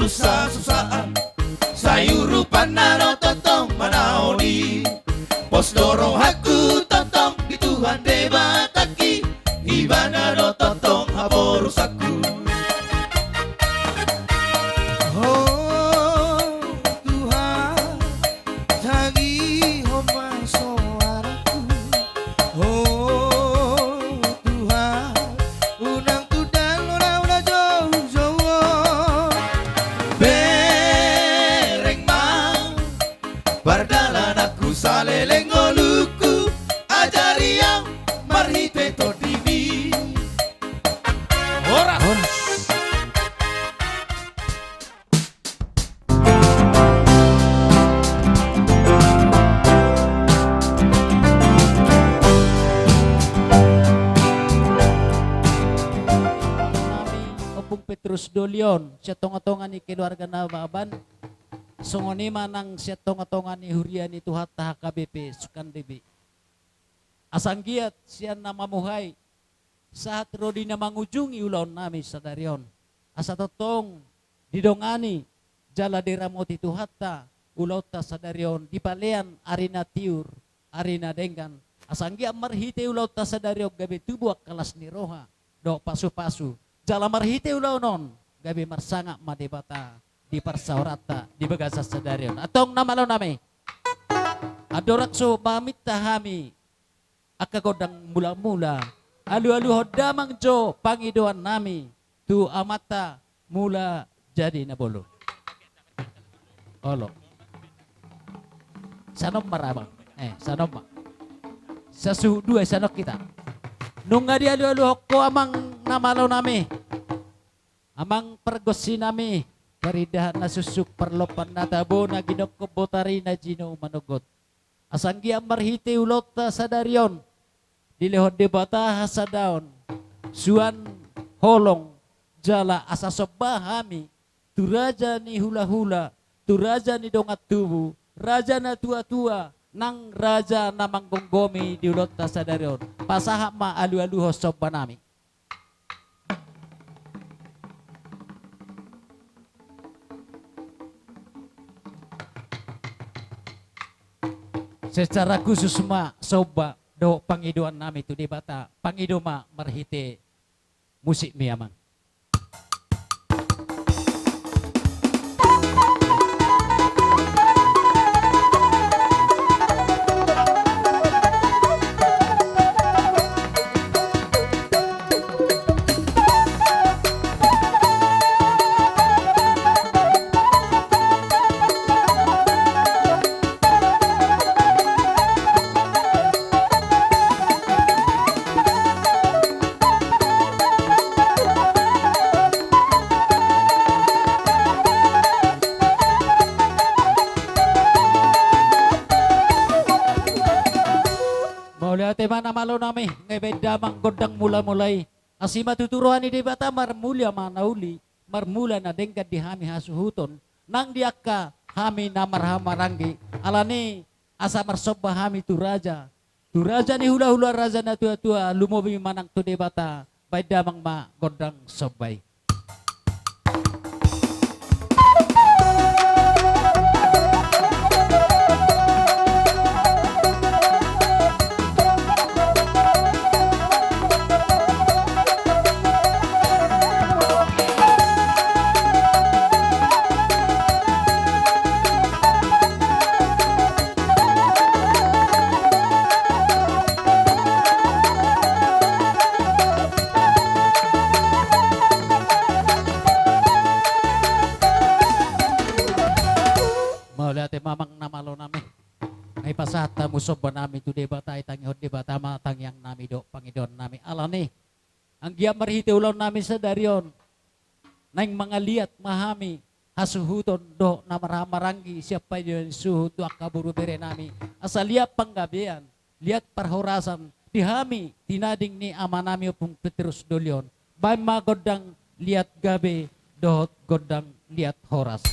susah-susahan sayurupan nano totong manaoni pos dorong haku totong di Tuhan debataki ibana no totong haborusaku. Oh Tuhan tagi homa suaraku. Oh Tuhan unang tudan ora jauh-jauh Bereng mang bardalan aku saleleng oluku ajari yang marhite to divi ora Opung Petrus Dolion, siya tonga-tonga ni keluarga na baban. Sungoni manang siya tonga-tonga ni Hurian itu hatta HKBP Sukandebi. Asang giat siya na mamuhay. Saat rodi na mangunjungi ulaw nami sa darion. Asa totong didongani jala diramot itu hatta ulaw ta sa darion. Di palean arina tiur, arina denggan. Asang giat marhite ulaw ta sa darion gabi tubuak kelas ni roha. Do pasu-pasu. Jala marhite ulaw non, gabi marsanga madebata di parsaurata di bagasa sadarion. Atong namalo nami, adorakso mamit tahami, akagodang mula-mula, alu-alu hodamang jo pangidoan nami, tu amata mula jadi nabolo. Olo, sanom marabang, sanom ma, sasuh dua sanok kita. Nunga di alu-alu hoko amang namalo nami. Amang pergosi nami karidahan na susuk perlopan na tabo na ginoko botari na jino manugot. Asanggi marhite ulota sa darion. Dilehod debata hasadaon. Suan holong jala asa sobahami. Tu raja ni hula-hula. Tu raja ni dongat tubu. Raja na tua-tua. Nang raja na manggonggomi di ulota sa darion. Pasahak ma alu-alu hosoba nami. Secara khusus ma soba do pangiduan nami tu debata pangido ma marhite musik mi amang. Mana malo nami ngebeda manggodang mula-mulai asima tuturuan ni debata marmulya manauli marmula na dengkat di hami hasuhuton nang diaka hami namarhamaranggi alani asa marsoba hami tu raja ni hula-hula raja na tua-tua lumobi manang tu debata bay damang ma godang sobay. Mamang namalo nami ay pasata musob nami tu debata ay tangi hod debata matang yang nami do pangidon nami alani ang giya marhite ulaw nami sa darion nang mga liat mahami hasuhuton do na marhamaranggi siapa yun suhutu akaburu bere nami asal liat panggabian liat parhorasan dihami tinading ni ama nami upung Petrus Dolion bay magodang liat gabe dohot godang liat horas.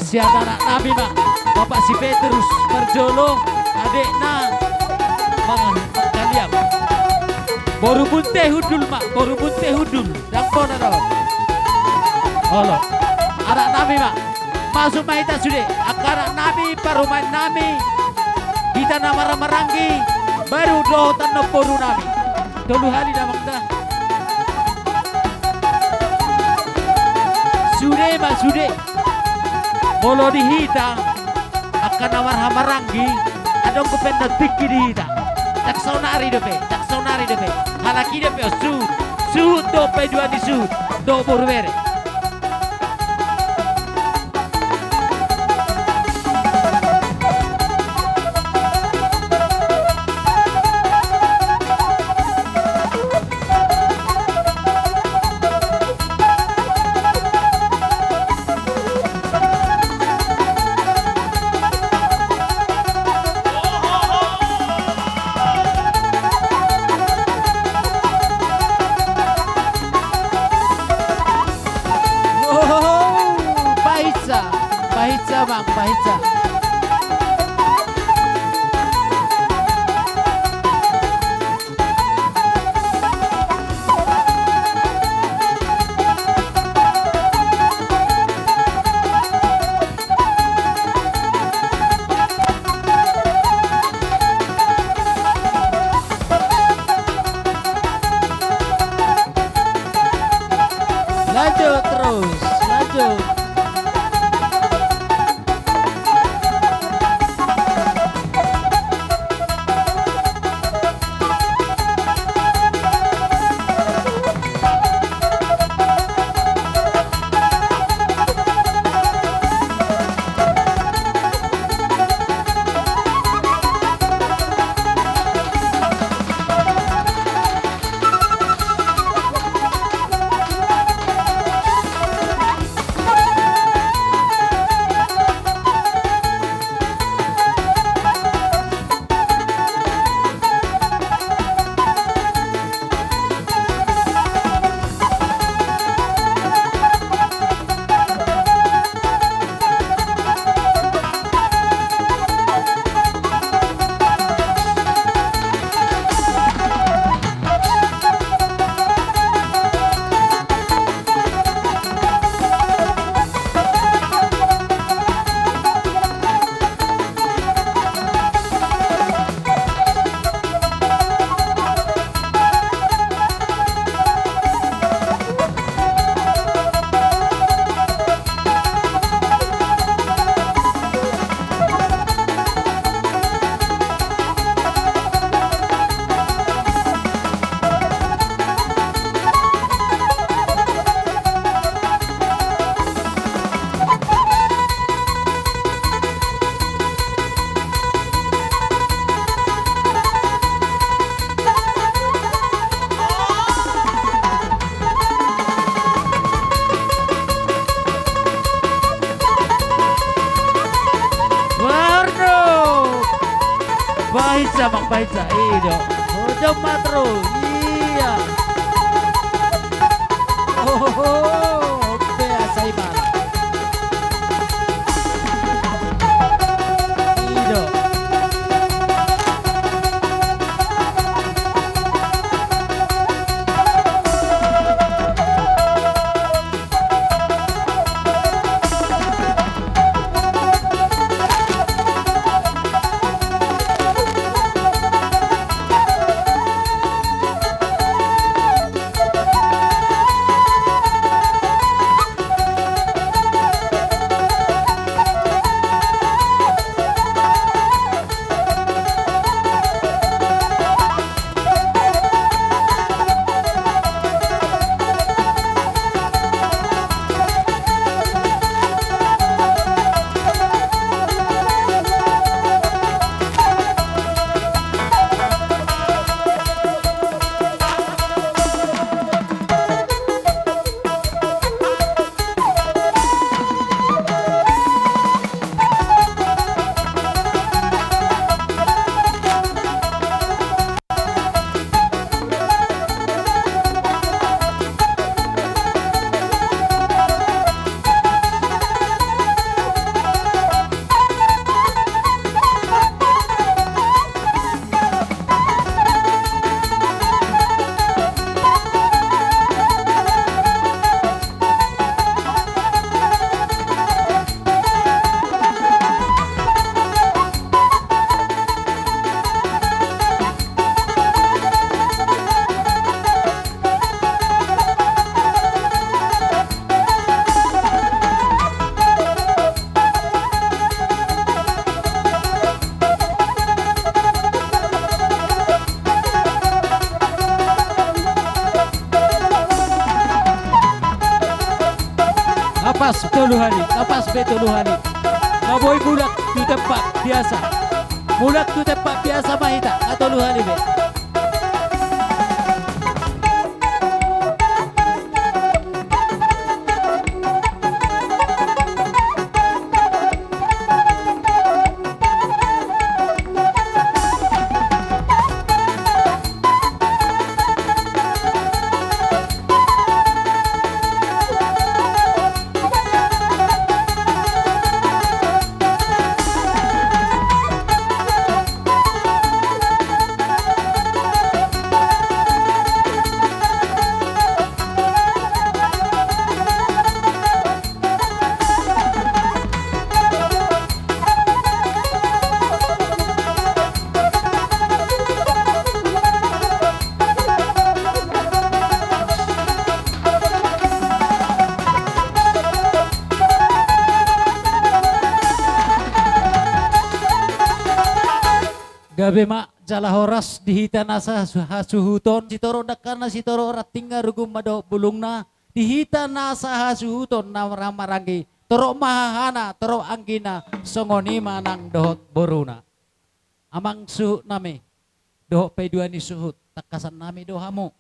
Siapa anak nabi mak Bapak si Petrus Perjolo adik na mga kaliam boru bunte hudul mak boru bunte hudul dampo na daw Halo. Anak nami mak. Masuk mahita sudah. Anak nami paruman nami. Kita nama ramarangi. Baru doh tanah poru nami. Dulu hari damang dah. Sudah mak sudah. Molo dihita. Akan nawar hamarangi. Adong kupenda tiki dihita. Tak sonari dope. Halaki dope su dope dua di su. Do borbere. Bahitsa bang, bahitsa. Lanjut terus, lanjut. Bahitsa bang, bahitsa. Iyo. Udah matro. Iya. Oh, biasa iman. Iyo. Napas tuluhani, napas betuluhani. Maboy mulat tu tempat biasa. Mulat tu tempat biasa mahita, atuluhani be. Gabe mak jala horas dihita nasa hasuhuton sitoro dakana sitoro ratinga rugum mado bulungna dihita nasa hasuhuton na ramarangi toro mahahana toro anggina songoni manang dohot boruna amang suhut nami dohot peduani suhut takasan nami dohamu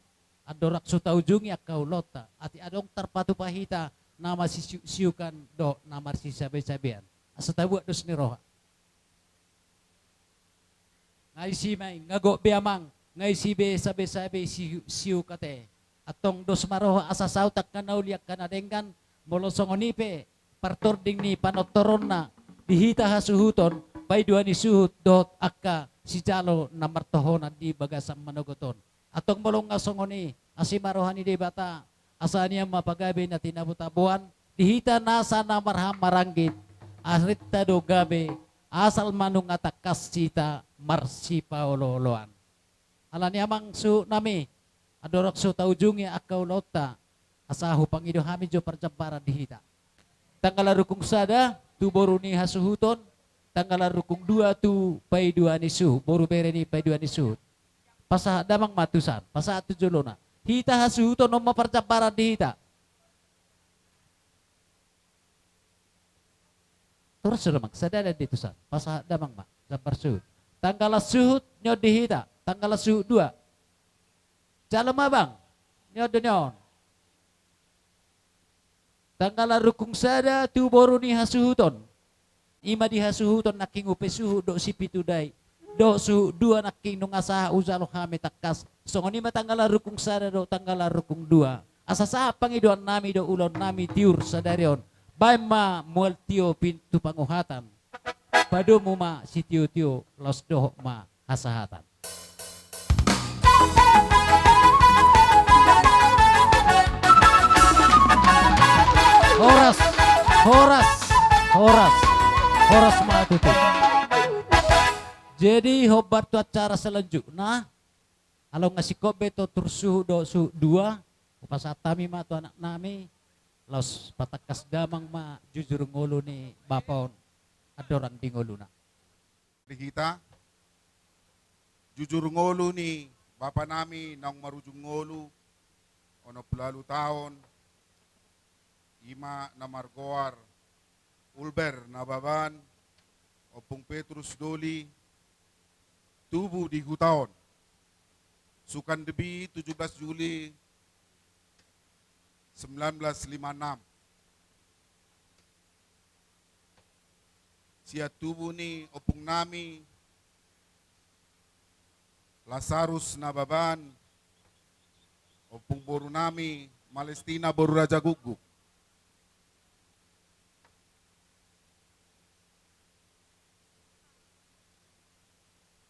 adorak suta ujungi akau lota ati adong terpatu pahita nama siukan do namar si sabe-sabean asatabuat dos ni roha ngai si may ngago biamang ngai si be sabe-sabe siu kate atong dos maroho asasaw tak kanaw liak kanadenggan molosong onipe partording ni panotoron na dihita hasuhuton bay dua ni suhut dot akka si jalo na martohonan di bagasang manogoton atong molong ngasongoni asimarohan ni debata asanya mapagabe na tinabutabuan dihita nasa na marham maranggit asrita do gabe asal manung atakas sita marsi paololoan alani amang su nami adorok su taujungi akau lota asahu pangido hami jo perjampara dihita tanggal rukung sada tu boru ni hasuhuton tanggal rukung dua tu pai dua ni su boru bere ni pai dua ni su pasah damang matusan pasah tu jolona hita hasuhuton nomma perjampara dihita terus sudah mak sadada ditusan pasah damang mak jampar suhut tanggal suhut nyo dihita tanggal suhut dua jalan abang nyo denyon tanggal rukung sada tu boru ni hasuhuton ima di hasuhuton naking upe suhut do sipitu dai do suhut dua naking nung asaha uzalo kami takas songoni ma tanggal rukung sada do tanggal rukung dua asasa pangiduan nami do ulon nami tiur sadarion bay ma mual tio pintu panguhatan padu ma si tio los doh ma hasahatan. Horas ma tutup. Jadi hobat tu acara selanjutnya kalau ngasih kobe to tursuh do su dua upasatami ma tu anak nami los patakas damang ma jujur ngulu ni bapon adoran di ngoluna. Kita jujur ngolu ni bapa nami nang marujung ngolu ono pelalu tahun ima na margoar ulber na baban opung Petrus Doli tubuh di hutaon sukan debi 17 Juli 1956 siya tubuh ni opung nami Lazarus Nababan opung boru nami Malestina boru Raja Guguk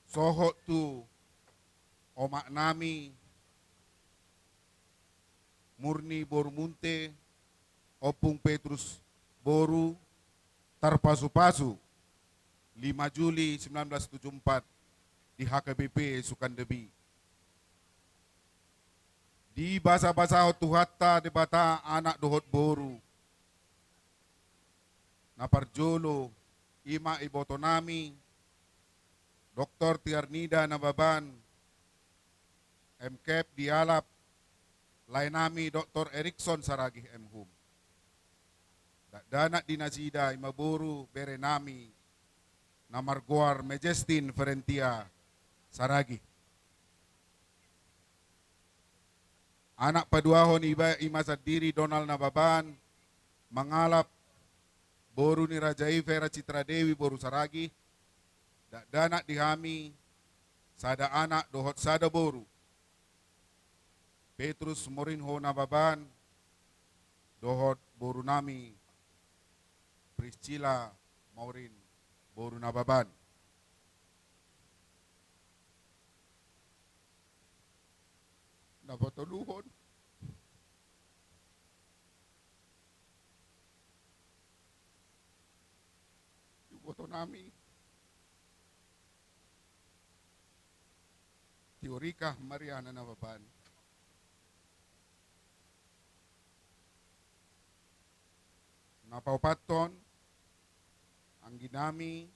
soho tu omak nami Murni boru Munte opung Petrus boru Tarpasu-Pasu 5 Juli 1974 di HKBP Sukandebi. Di basa-basa tuhatta di bata anak dohot boru. Naparjolo ima ibotonami Dr. Tiarnida Nababan MKep dialap lainami Dr. Erikson Saragih M. Hum. Dana dinasida imaboru berenami na marguar Majestin Ferentia Saragi. Anak paduahon iba imasad diri Donald Nababan, mangalap boru ni Rajai Vera Citra Dewi boru Saragi, danak dihami sada anak dohot sada boru. Petrus Morinho Nababan, dohot boru nami Priscilla Maurin boru Nababan. Napatuluhon. Iboto nami. Teorika Mariana Nababan. Napaupaton ang ginami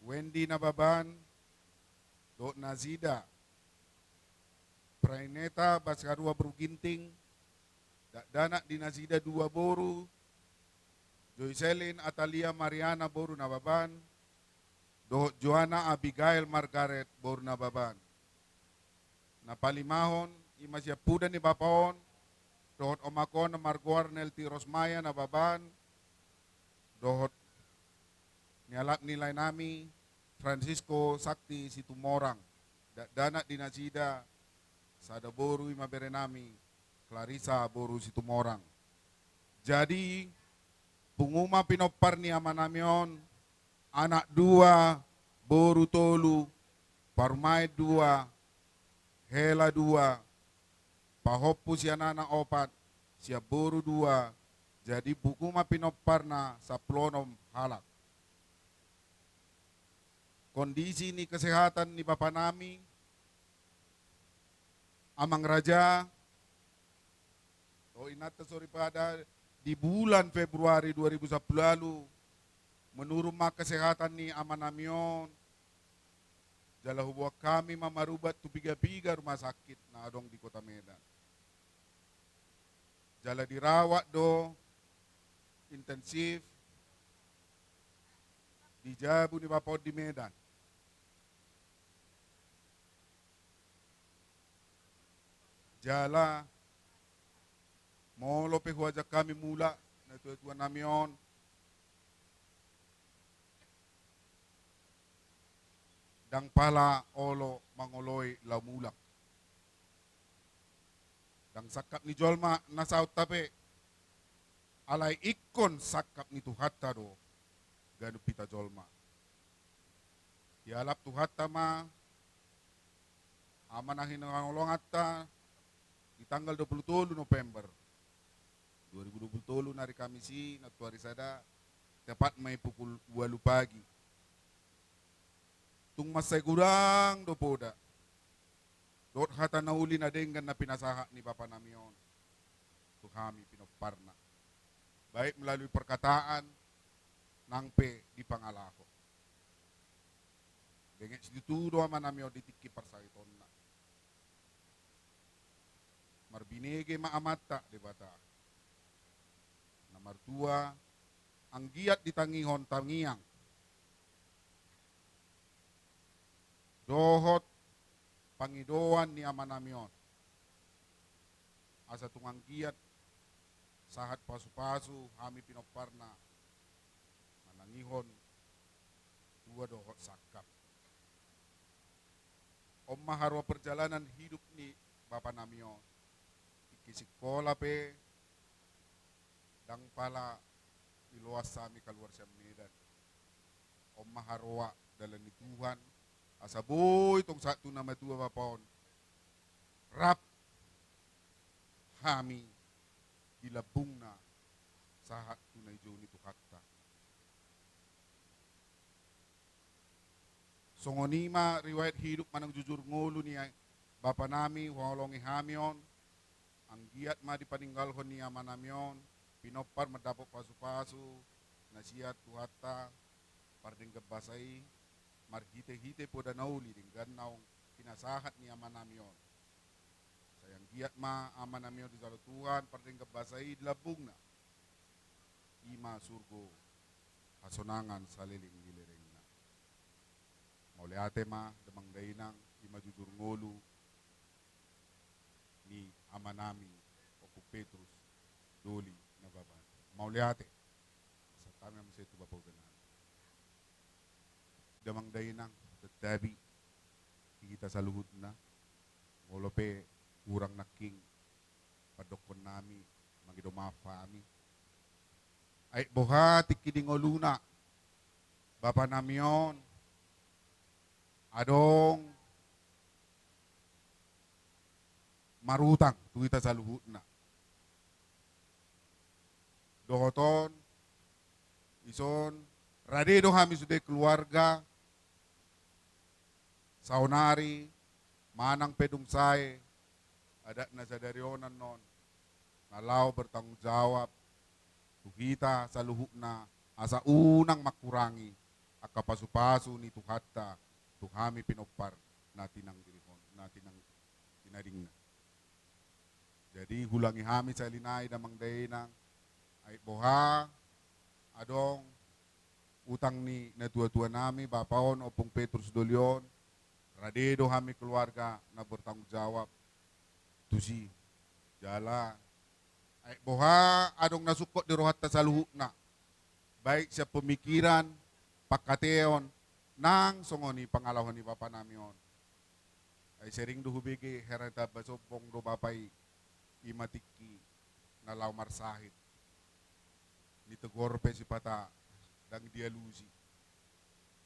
Wendy Nababan, Dot Nazida, Praineta Baskarua Bruginting, Danak Dinazida Dua Boru, Joycelyn Atalia Mariana Boru Nababan, Dohot Joanna Abigail Margaret Boru Nababan. Napalimahon, imasya puda ni Bapaon, Dohot Omakon na Marguar Nelti Rosmaya Nababan, Dohot nialap nilay nami Francisco Sakti Situmorang, Danak Dinazida Sada Boru imabere nami Clarissa Boru Situmorang. Jadi punguma pinopar ni ama namion anak dua, Boru tolu, Parmay dua, Hela dua, Pahopu si anak opat, siya Boru dua. Jadi punguma pinopar na sa plonom halak. Kondisi ni kesehatan ni Bapak nami Amang Raja, inata sorry pada di bulan Februari 2010 lalu, menurut kesehatan ni ama namion, jala hubuak kami mamarubat tu biga-biga rumah sakit na adong di Kota Medan. Jala dirawat do intensif di Jabu ni Bapak di Medan. Jala molo pe huaja kami mula na tuwa namion dang pala olo mangoloy laumulak dang sakap ni Jolma nasaut tape alay ikon sakap ni Tuhatta do ganu pita Jolma dialap Tuhatta ma amanahin ngolong atta di tanggal 27 November 2020 hari Kamisi natuari sada tepat may pukul 8 pagi. Tung masay gurang do poda. Dot hata nauli na dengan na pinasaha ni Bapak namion. Tu kami pinoparna. Baik melalui perkataan nangpe di pangalako. Dengan situ do ama namion ditiki parsaitonna. Marbinege maamata de bata. Nomor 2, ang giat ditangihon tangiang. Dohot pangidoan ni ama namion. Asa tungang giat sahat pasu-pasu kami pinoparna manangihon 2 dohot sakap. Om maharwa perjalanan hidup ni Bapak namion. Sekolah pe dang pala iluas sami keluar sa Medan. Om maharwa dalam ni Tuhan asa boy tong satu nama dua Bapaon rap kami dilabung na sahat tunay jo ni Tuhatta. Songonima riwayat hidup manang jujur ngulu ni Bapa nami walongi hamion ang giat ma dipaninggalhon ni ama namion, pinopar madapok pasu-pasu, nasihat Tuhatta, parding gabasay, marhite-hite po danauli, dinggan naong pinasahat ni ama namion. Sayang giat ma ama namion di Tuhan, parding gabasay, dilabong na. ima surgo hasonangan saliling gilirengna. Mauli ate ma damang dainang ima jujur ngolu ni amanami opo Petrus doli na baban. Mauli ate sa kami ang itu bapaw ganan. Damang dainang tatabi kita sa luhod na ngolope urang naking padokon nami magidumafa ami ay buhati kidingoluna bapa namion adong marutang tuita sa luhod na dohoton ison radido kami sudah keluarga saunari manang pedungsay ada na sa daryonan non nalaw bertanggung jawab tuhita sa luhuk na asa unang makurangi akapasupasu ni tuhatta tuhami pinopar natin ang dirihon natin ang tinaring na jadi hulangi hami sa linay damang dainang ay boha adong utang ni natua-tua nami bapaon opong Petrus Dolion radido kami keluarga na bertanggung jawab tusi jala ay boha adong nasukot di rohat sa luhuk na baik sa pemikiran pagkateon nang songoni pangalahon ni Bapa namion ay sering duhubigi hereta basopong do bapay imatiki na law marsahit nitegorpe si pata dang dialusi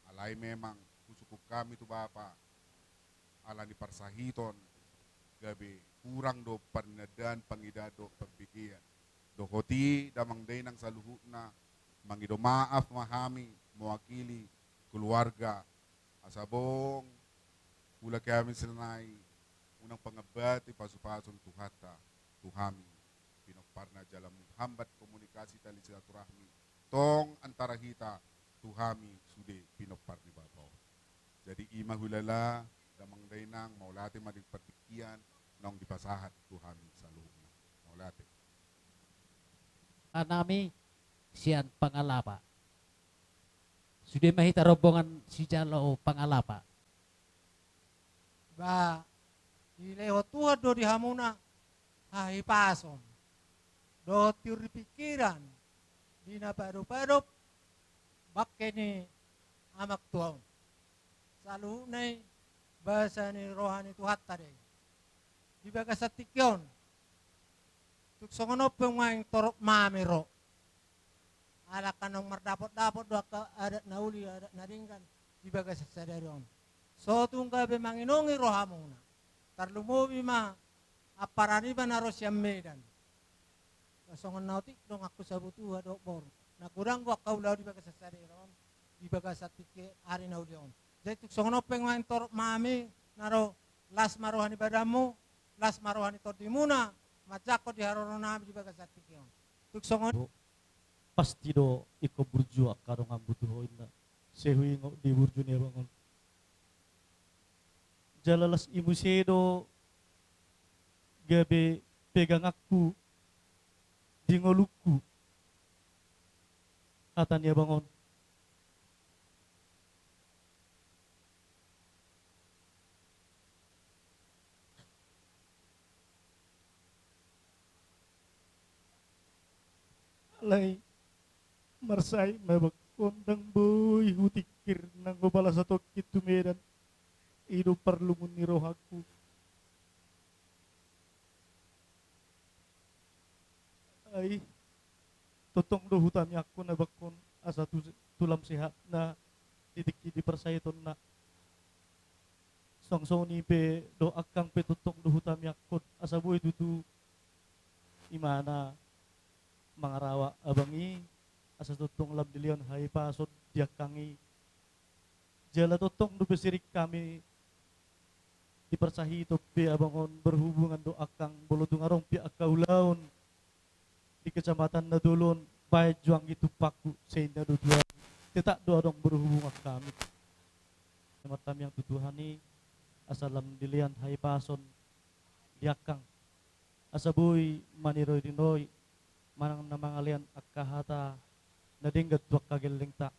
alay memang kusukup kami tu Bapa ala ni parsahiton gabi kurang do panadan pangidado pagbikian do hoti damang day ng saluhut na mangido maaf mahami mewakili keluarga asabong ula kami senay unang pangabat ipasupason tuhata tuhami pinokparna jalam hambat komunikasi tali silaturahmi tong antara hita tuhami sude pinokpar ni Bapaw jadi ima hulala damang dainang maulate madig patikian nong dipasahat tuhami sa luhuna maulate Anami siyan pangalapa. Sudah mahita rombongan si Jalo pangalapa. Ba ileho tuha do di hamuna hai pason do tiuri pikiran di na parup bakke ni amak tuaon salu nai bahasa ni rohani tuhat tadi di baga satikyon tuk songono pemain torok mamero ala kanong mardapot-dapot do ka adat nauli adat naringgan di baga sasadarion so tungga be manginongi rohamuna tarlumubi ma aparani ba naros yang medan kasongon nautik dong aku sabutu do bor na kurang gua kaulaw di baga sasadarion di baga satike ari naulion jadi tuk songono pemain torok mami naro las marohani badamu las marohani tordimuna macako di harono nami di baga satike tuk songon pasti do iko burju akaro ngambutu hoin na sehui ngo di burju ni bangon jalalas imu sedo gabe pegang aku di ngoluku atan ya bangon alay marsay mabag kondang boy hutikir nang gobala sa tokit tumedan ido parlumun ni rohaku ay totong do hutami ako na bakon asa tulam sehat na titik di persaiton na song ni pe do akang pe totong do hutami ako asa boy dudu imana mangarawa abangi asa totong labdilion hay pasod diakangi jala totong do besirik kami dipersahito pi abangon berhubungan do akang bolodong arong pi akaulaon di kecamatan Nadulon bayad juang itu paku sehingga do dua tetak do arong berhubungan kami matam yang tutuhani asalam dilian hay pason diakang asaboy maniroy dinoy manang namangalian akahata nadinggat tuwak kagiling ta.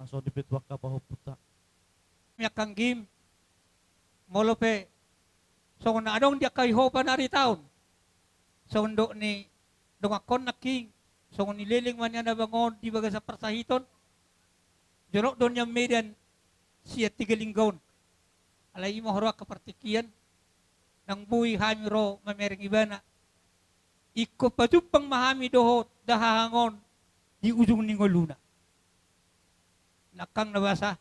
Naso dipit wak ka pahuputa. Yakang game. Molope. So kung naadong di kay hopa na taon. So undo ni dungakon na king. So kung nililing man niya na bangon, di baga sa persahiton. Jorok doon niya median siya tigalinggaon. Alay mo horo kapartikian. Nang buhi hami ro mamering ibana. Iko patupang mahami doho dahangon di ujung ningoluna. Nakang nabasa.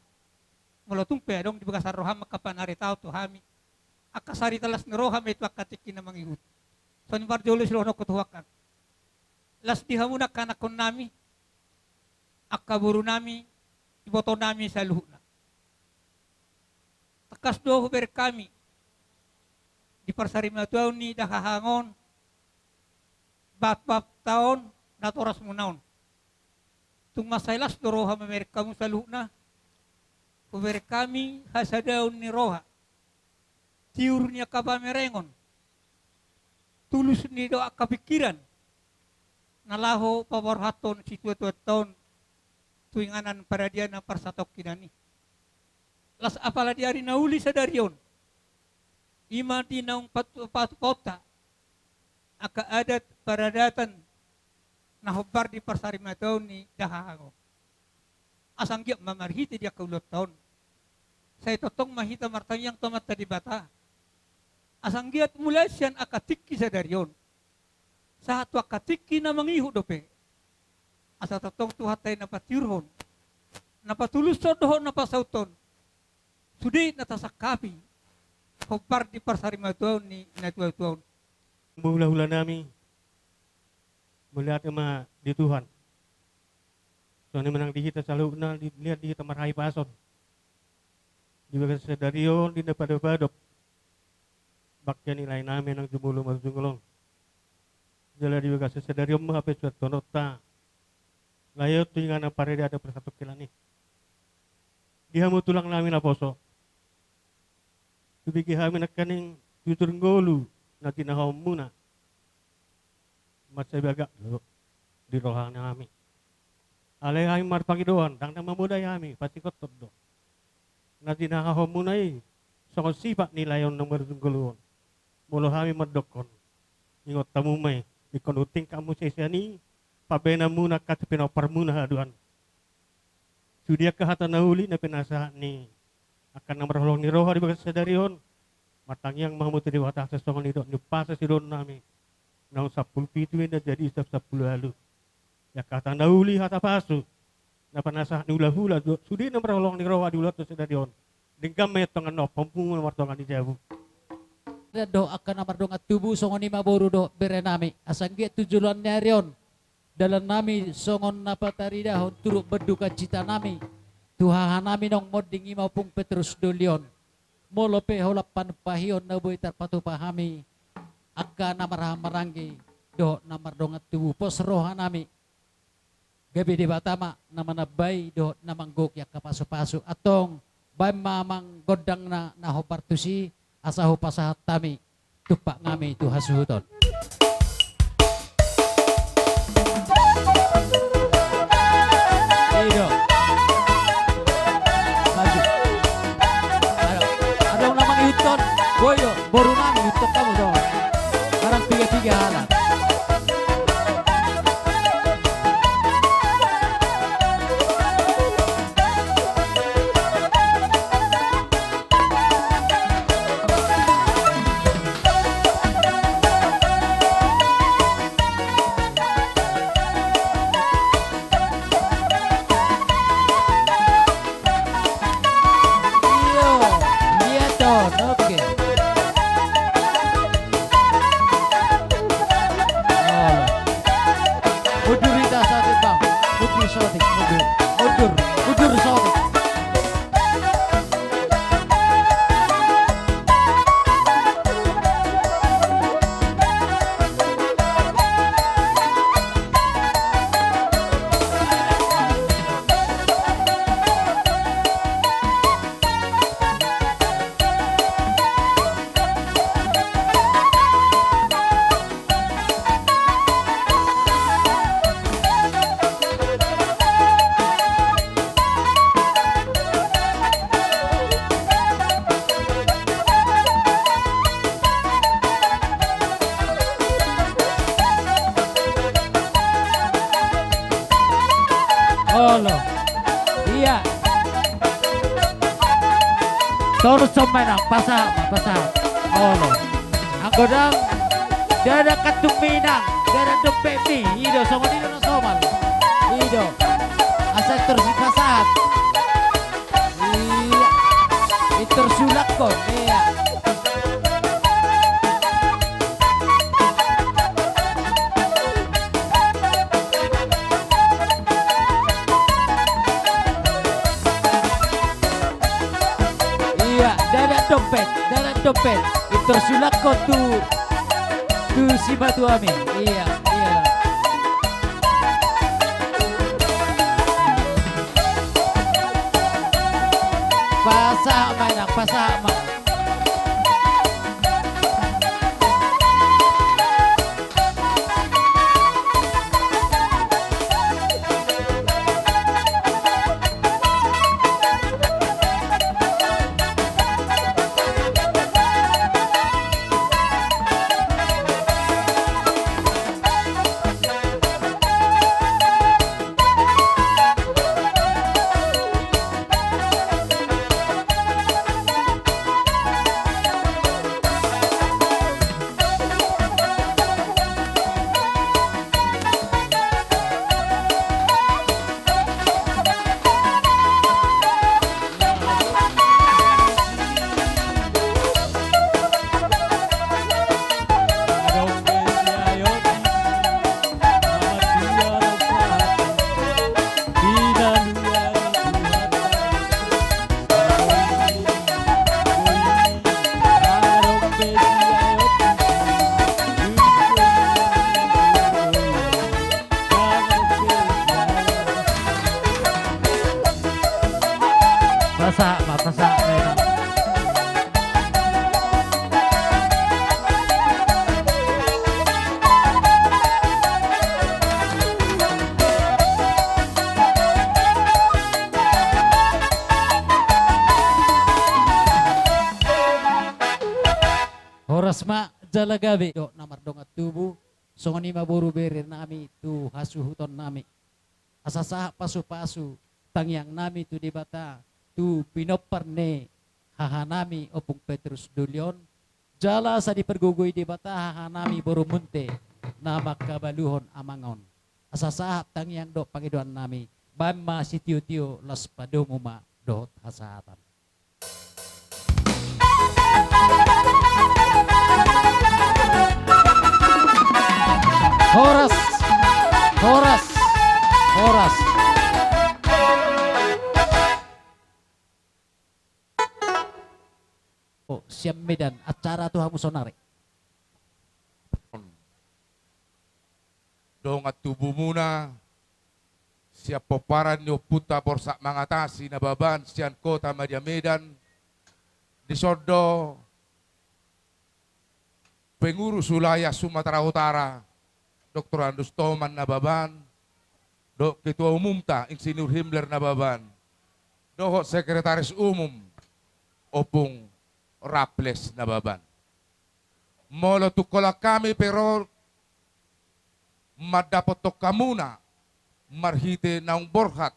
Mulotong pedong di baga sa roham makapanaritaw to hami. Akasari talas ni roham ito akatikin na mangihut. So ni Barjolo sila kutuhakan. Las diha muna kanakon nami. Akaburu nami. Iboto nami sa luhuna. Takas doho ber kami. Di parsarimatao ni dahahangon. Bat-bat taon. Naturas mo naon. Tung masailas do roha mamerika mo sa luhuna. Kuber kami hasadaw ni roha. Tiur niya kapamerengon. Tulus ni do akapikiran. Nalaho paborhaton si tuwa-tuwa taon. Tuinganan para dia na parsatok kinani. Las apala dia rin nauli sa darion. Ima di naong patukota. Aka adat paradatan na hubar di parsarimatao ni dahahango. Asang giyak mamarhiti dia kaulot taon. Sa itotong mahita martanyang tomat tadi bata. Asang giyak mula siyan akatiki sa darion. Sa hatu akatiki na mangihu dope. Asa totong tuhatay na patiurhon. Napatulus sa doho na pasauton. Sudi natasakapi. Hubar di parsarimatao ni natuwa-tuwa. Hula-hula namin. Melihat ema di Tuhan. So ini menang di kita selalu lihat di kita marahi pason. Di bagian sedarion di depan-depan bakya nilai namin ang jumulong masungulong. Jala di bagian sedarion mahapis suat tonota. Layo tuingan ang parede ada persatu kilani. Dihamu tulang namin na poso. Tubigi kami nakaning tutur ngolu na tinahom muna. Masay baga di rohang namin. Alay kami marpagidoan, dang na mamuday kami, pasikot todo. Na tinahom muna so kung sipa nila yung nomor tungguluan. Mulo kami madokon. Ingot tamumay, ikonuting kamu siya ni, pabena muna kat pinopar muna haduan. Sudia kahatan nahuli na pinasahan ni akan namarholong ni roha di bagas sadarion. Matang yang mahamuti di watak sa songon nito, nipasa si doon namin. Naung 10 pituin na jadi 10 halu. Ya kata nahuli hata pasu. Na panasahan ni hula-hula, sudi namarholong ni roha di ulat sa sadarion. Dingkam may tongan no, pampungan martongan di jabu. Do akan namardong at tubo songon ni maboru do berenami. Asang giat tujulan nyarion. Dalam nami songon napatarida turut berduka cita nami. Tuhahan nami nong moding imapung Petrus Dolion. Molope holapan pahion na boy tarpatu pahami. Aga namaranggi do namardong at tubo. Pos roha nami. Gabi di batama namanabay do namanggok ya kapaso-paso. Atong bay mamang godang na nahopartusi. Asaho pasahat tami. Tupak ngami tuhasuhuton. Iyo. Maju. Ayo. Ada yang namang ihuton. Boyo, boru nami ihuton kamu dong. Sekarang 3-3 halan. Olo. Iya. Terus menang pasah. Olo. Ang godang dada katung minang, dada dompet mi. Ido songon ido na somal. Ido. Asal terus pasah. Iya. Itu sulak kon. Iya. Iya, dada dompet. Itu sulak ko tu si batu amin. Iya. Pasah mainang. Pasah mainang. Horas ma jalagabe do namar dongat tubuh songoni maburu berir nami tu hasuhuton nami asasa pasu tangyang nami tu di bata tu pinoparne hahanami opung Petrus Dulion jala sa di pergugoy di bata hahanami borumunte na makabaluhon amangon asasa tangyang do pangiduan nami bamma si tiu las padumuma dot hasatan. Horas. Oh, siam medan acara tuh hamu sonare. Dongat tubuh muna siap poparan nyo puta porsak mangatasi na baban sian kota Madya Medan di sodo pengurus wilayah Sumatera Utara Dr. Andus Toman Nababan, do Ketua Umum ta Insinyur Himmler Nababan, do Sekretaris Umum Opung Raples Nababan. Molo tukola kami pero madapot to kamuna marhite naung borhat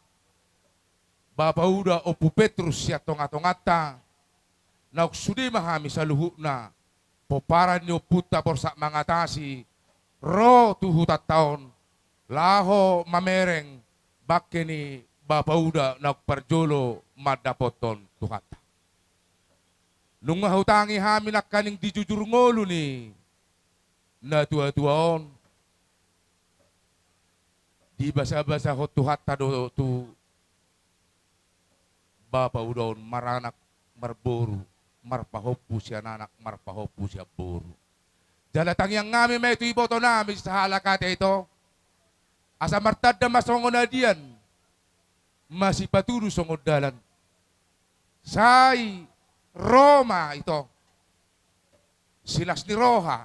babauda Opu Petrus siya tongatongata nauk sudi mahami sa luhuk na poparan nyo puta porsak mangatasi ro tuhutat taon laho mamereng bakeni babauda nagparjolo madapoton tuhata. Nung mahutangi hamin kaning dijujur ngolo ni na tua-tuaon di basa-basa ho tuhata do tu babaudaon maranak marboru marpahopu siya nanak marpahopu siya boru. Jalatang yang ngami may ito iboto namin sa halakate ito. Asa martad na masongo na diyan. Masipaturo songod dalan. Say Roma ito. Silas ni Roha.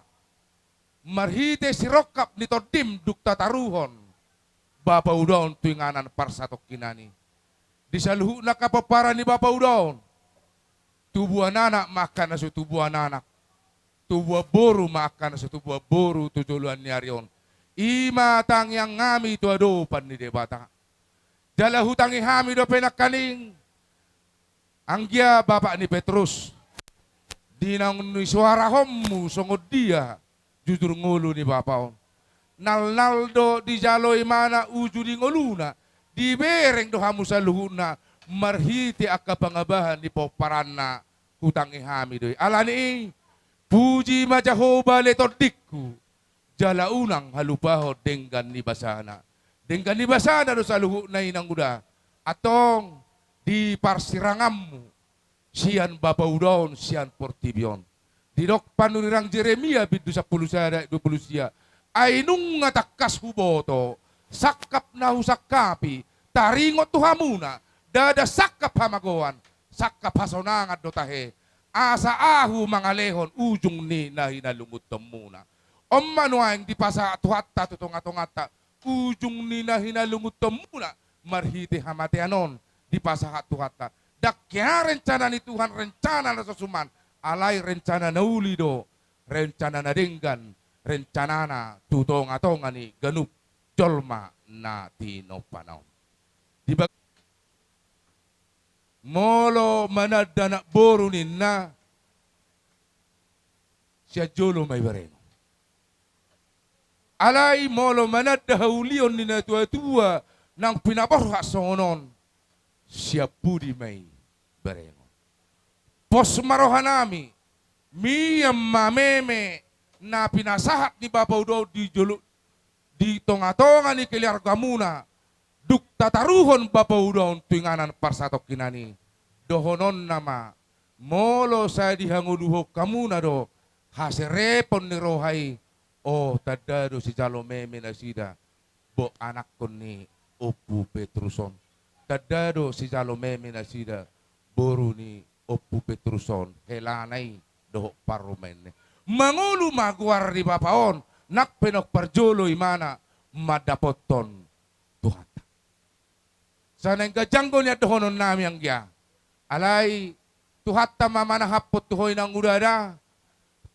Marhite si Rokap nito dim dukta taruhon. Bapaudon tuinganan parsatok kinani. Di sa luhu na kapapara ni Bapaudon. Tubuan anak makan na sa tubuan anak. Tubuh boru makan sa tubuh boru tujuluan ni Arion. Ima tang yang ngami tu adopan ni debata. Jala hutangi hami do penakaning. Anggia bapak ni Petrus. Dinang ni suara homu songod dia. Jujur ngulu ni bapak on. Naldo di jaloi mana uju di ngoluna. Di bereng do hamu sa luhuna. Marhiti akka pangabahan ni poparanna hutangi hami do. Alani puji ma Jehovah letodikku. Jala unang halupaho denggan ni basana. Denggan ni basana do sa luhu na inang uda. Atong di parsirangammu. Sian babaudon, sian portibion. Didok panunirang Jeremia bidu 10 sada 20 sia. Ainung ngatakas huboto. Sakap na husakapi. Taringot tuhamuna. Dada sakap hamagoan. Sakap hasonangat do tahe. Asa ahu mangalehon ujung ni na hinalungut temuna. Om manuaing di pasa tuhatta tutongatongata. Ujung ni na hinalungut temuna. Marhiti hamateanon. Di pasahat Tuhan. Dakya rencana ni Tuhan, rencana na susuman. Alay rencana na ulido, rencana na denggan, rencana na tutong-atongan ni ganup jolma na tinopanaw. Diba? Molo manada na borunin na siya jolo may bareno. Alay molo manada haulion ni na tua-tua nang pinaborha sonon. Siya budi may bareno. Pos marohanami, miyam mameme na pinasahat ni Babaw daw di tonga-tonga ni Kiliargamuna, duktataruhon Babaw daw tuinganan parsatok kinani. Dohonon nama, molo sa dihanguluhok kamuna do, haserepon ni Rohay, o tadado si Jalomeme na sida, bo anak ko ni Opu Petruson. Tadado si Jalomeme na sida, boru ni Opu Petruson, helanay doho parumen. Mangulu maguar di bapaon, nak penok parjolo imana, madapoton Tuhan. Sana yang gajanggo niya dohonon nami ang gya. Alay, Tuhatta mamana hapot tuhoy ng udada,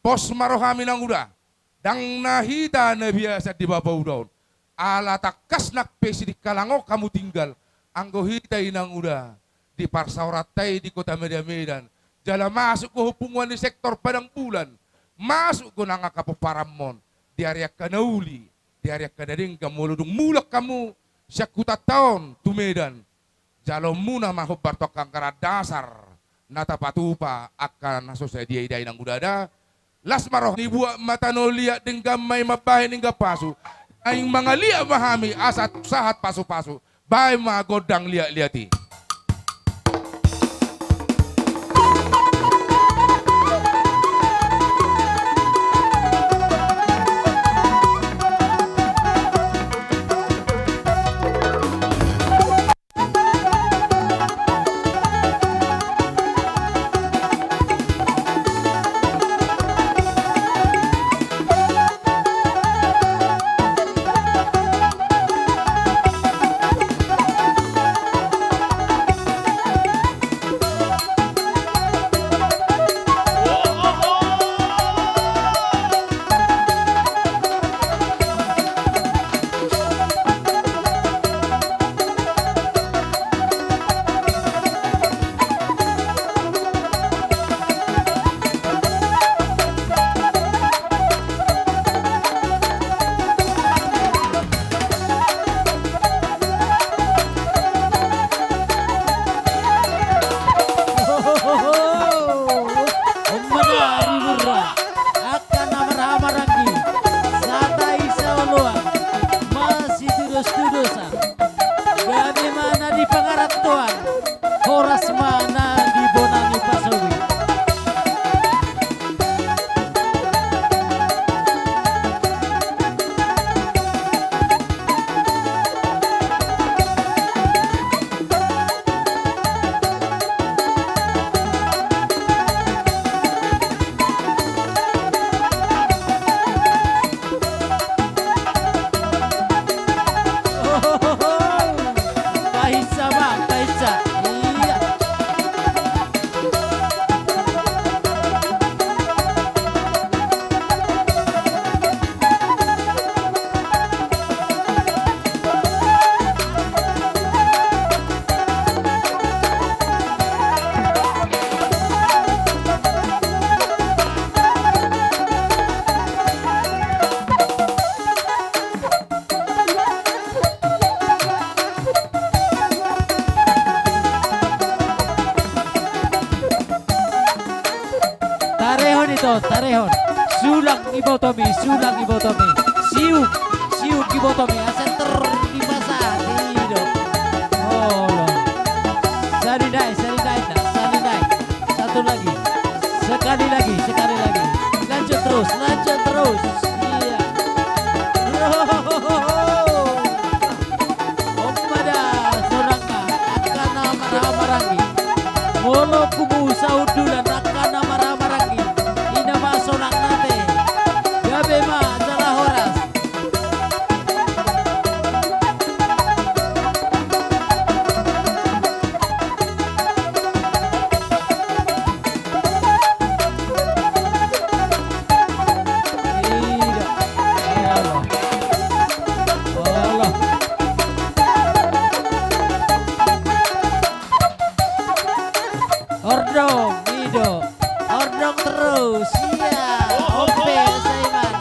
pos marohami ng uda, dang nahita na biasa di babaw daon. Ala takas nakpesi di kalango kamu tinggal. Anggo hitay ng uda, di parsauratay di kota Medan. Jala masuk ko hupungan ni sektor padang bulan. Masuk ko na nga kapuparamon. Di area kanauli, di area kadading kamuludong mulak kamu. Siya kutataon tumedan. Jalo muna mahubartok kang karadasar. Natapatupa akan nasosedia iday ng udada. Las maroh ni buat matanolia dengan may mabahin ng pasu. Aing mga liya mahami asat sahat pasu-pasu. Bay mga godang liya-liyati. ibotomi, sulang ibotomi, siuk ibotomi, asan teribasa hidup. Oh, loh. Sanidai, satu lagi, sekali lagi, lanjut terus, iya. Omada, sorangka, akana marah-marahi, molo kubu saudulan, akana marah-marahi, inama sorang nate, gabema adalah horas. Ordong, Ido, ordong terus, iya, oke, saya mana?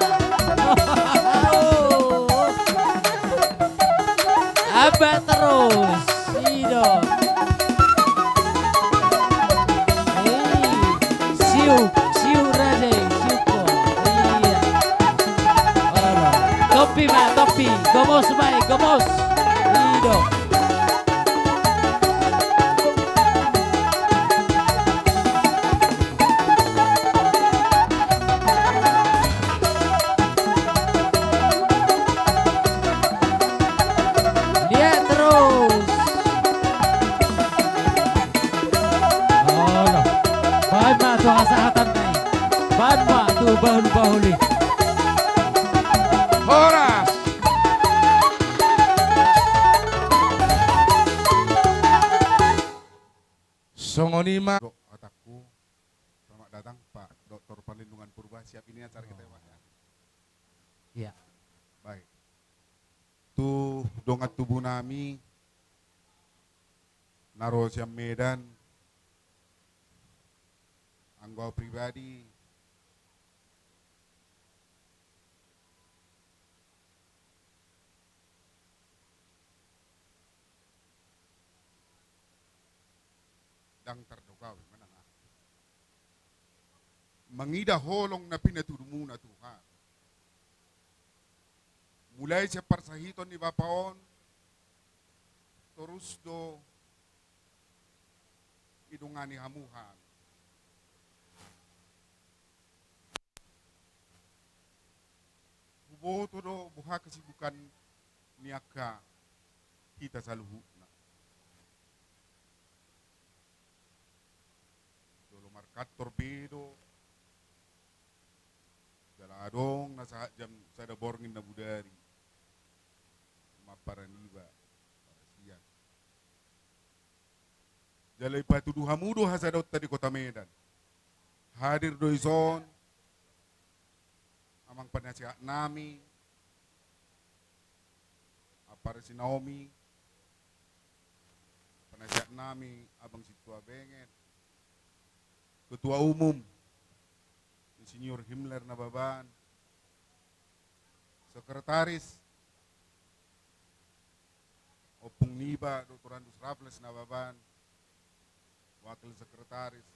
Abah terus, Ido. Siu raja, siuko, iya. Topi mah, topi, gomos baik, gomos, Ido. Lihat terus. Oh, no. Bahan mah tuh kesehatan nih. Bahan mah tuh bahuli. Horas! Songonima. Dok, otakku. Selamat datang Pak Dokter Perlindungan Purba. Siap ini acara kita ya Pak ya. Iya. Baik. Tu dongat tubuh nami naro siam Medan anggau pribadi dang terdogaw mana nga mangida holong na pinatudumu na Tuhan mulai sa parsahiton ni Bapaon terus do idungani hamuhan buboto do buha kesibukan niaka kita sa luhutna dolo markat torpedo daladong nasa jam sada borngin na budari maparaniba parasian jalay patuduh hamudo hasadot tadi kota Medan hadir doison amang panasihat nami apare si Naomi panasihat nami abang si Tua Benget ketua umum Insinyur Himmler Nababan sekretaris Opung Niba, Dr. Andus Raffles Nababan, wakil sekretaris,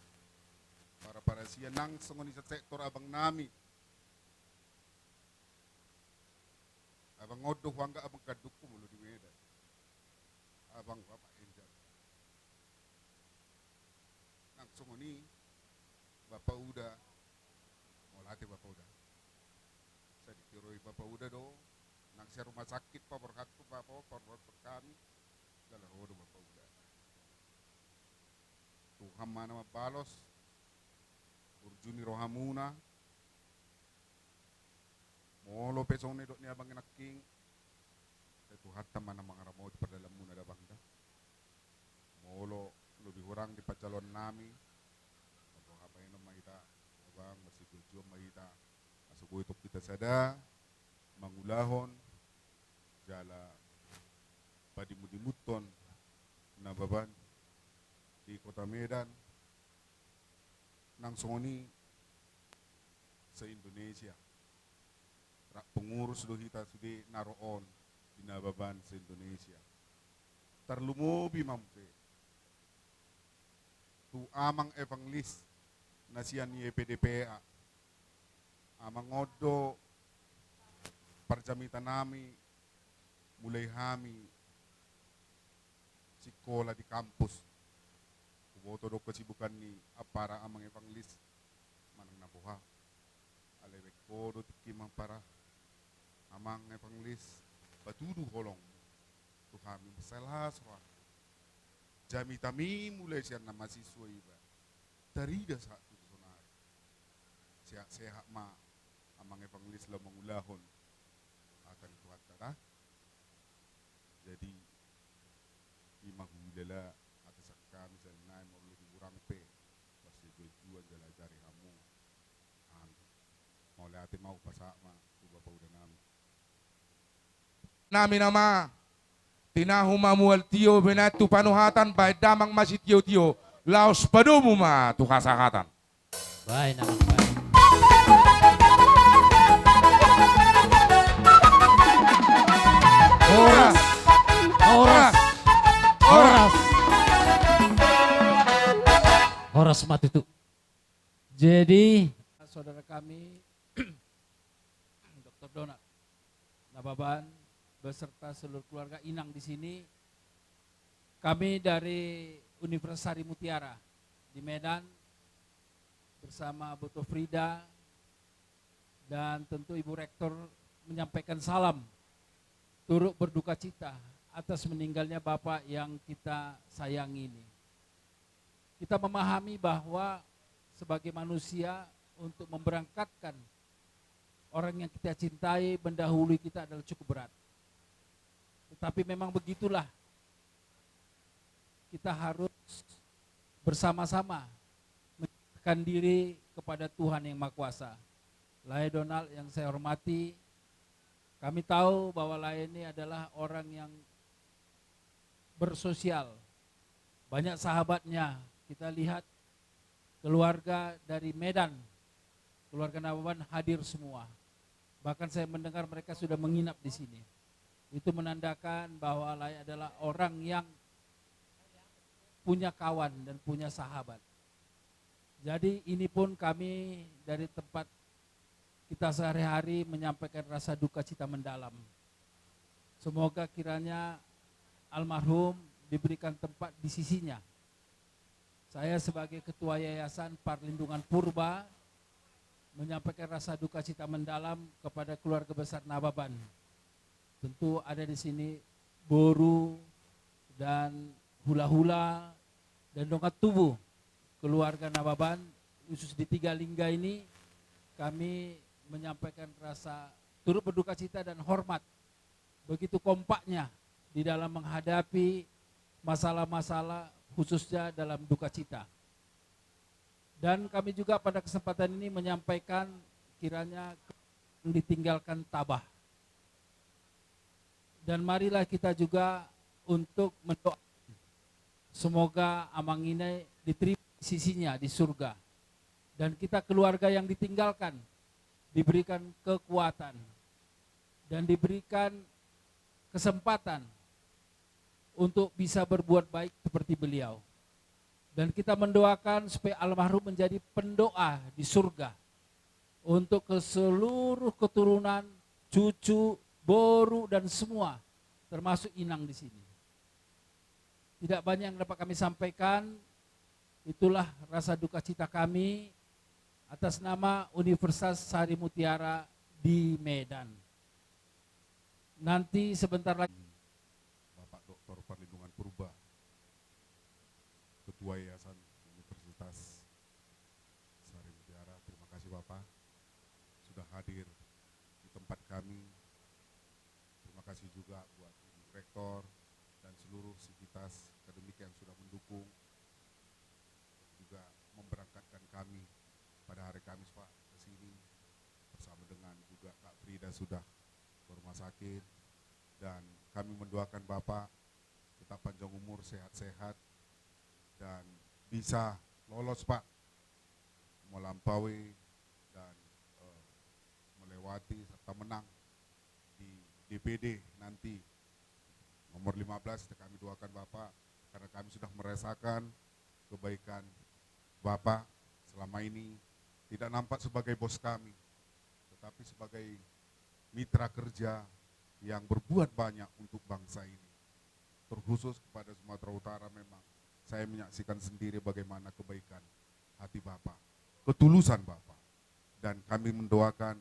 para siya nang sungoni sa sektor abang nami, abang ngodo hangga abang kadukku mulu di Medan, abang Bapak Enjar, nang sungoni Bapak Uda, mau latih Bapak Uda, saya ditiroi Bapak Uda do, nang siya rumah sakit pa berkatu Bapak per kami dalam rodo Bapak udah Tuhan mana mabalos urjuni rohamuna molo pesone dok ni abang enaking itu hatta mana mangaramo di perdalam muna da bangda molo lebih kurang di pacalon nami atau apa yang nama kita abang masih berjuang kita asubuh itu kita sada mangulahon jala padimudimuton Nababan di kota Medan nang songoni sa Indonesia pengurus do kita sudah naroon di Nababan sa Indonesia terlumobi mampe tu amang evangelis nasian ni PDPA amang odo parjamitan nami mulai hami sekolah di kampus. Kuboto do kesibukan ni para amang evangelis manang nabuha. Alewek kodo tikimang para amang evangelis batudu holong. Tu kami masalah soal. Jami tami mulai siang nama siswa iba. Tarida saat itu sonari. Sehat ma amang evangelis lo mengulahon akan Tuhan tata. Jadi imang hulala atas kami selnai mau lebih kurang pe pasti jual jala jari kamu mau lihatin mau pasak ma tu bapak udah nami nama tinahuma mual tio benatu panuhatan baik damang masih tio laos padomu ma tu kasahatan Baik namang baik. Horas Horas. Horas. Horas matutu. Jadi saudara kami Dr. Donat Nababan beserta seluruh keluarga inang di sini, kami dari Universitas Sari Mutiara di Medan bersama Boto Frida dan tentu Ibu Rektor menyampaikan salam turut berduka cita atas meninggalnya Bapak yang kita sayangi ini. Kita memahami bahwa sebagai manusia untuk memberangkatkan orang yang kita cintai mendahului kita adalah cukup berat. Tetapi memang begitulah, kita harus bersama-sama menyerahkan diri kepada Tuhan yang Maha Kuasa. Lai Donald yang saya hormati, kami tahu bahwa Lai ini adalah orang yang bersosial, banyak sahabatnya. Kita lihat keluarga dari Medan, keluarga Nababan hadir semua. Bahkan saya mendengar mereka sudah menginap di sini. Itu menandakan bahwa Lai adalah orang yang punya kawan dan punya sahabat. Jadi ini pun kami dari tempat kita sehari-hari menyampaikan rasa duka cita mendalam. Semoga kiranya almarhum diberikan tempat di sisinya. Saya sebagai Ketua Yayasan Perlindungan Purba menyampaikan rasa duka cita mendalam kepada keluarga besar Nababan. Tentu ada di sini Boru dan hula-hula dan dongkat tubuh keluarga Nababan, khusus di Tiga Lingga ini kami menyampaikan rasa turut berduka cita dan hormat begitu kompaknya di dalam menghadapi masalah-masalah khususnya dalam duka cita. Dan kami juga pada kesempatan ini menyampaikan kiranya ditinggalkan tabah. Dan marilah kita juga untuk mendoakan semoga amang ini diterima sisinya di surga. Dan kita keluarga yang ditinggalkan diberikan kekuatan dan diberikan kesempatan untuk bisa berbuat baik seperti beliau. Dan kita mendoakan supaya almarhum menjadi pendoa di surga untuk ke seluruh keturunan, cucu, Boru dan semua, termasuk inang di sini. Tidak banyak yang dapat kami sampaikan. Itulah rasa duka cita kami atas nama Universitas Sari Mutiara di Medan. Nanti sebentar lagi Bapak Dr. Perlindungan Purba, Ketua Yayasan Universitas Sari Mutiara. Terima kasih Bapak sudah hadir di tempat kami. Terima kasih juga buat Ibu Rektor dan seluruh sivitas akademik yang sudah mendukung juga memberangkatkan kami pada hari Kamis Pak ke sini bersama dengan juga Kak Frida sudah ke rumah sakit, dan kami mendoakan Bapak tetap panjang umur, sehat-sehat dan bisa lolos Pak melampaui dan melewati serta menang di DPD nanti nomor 15. Kami doakan Bapak karena kami sudah merasakan kebaikan Bapak selama ini, tidak nampak sebagai bos kami, tetapi sebagai mitra kerja yang berbuat banyak untuk bangsa ini. Terkhusus kepada Sumatera Utara memang saya menyaksikan sendiri bagaimana kebaikan hati Bapak, ketulusan Bapak. Dan kami mendoakan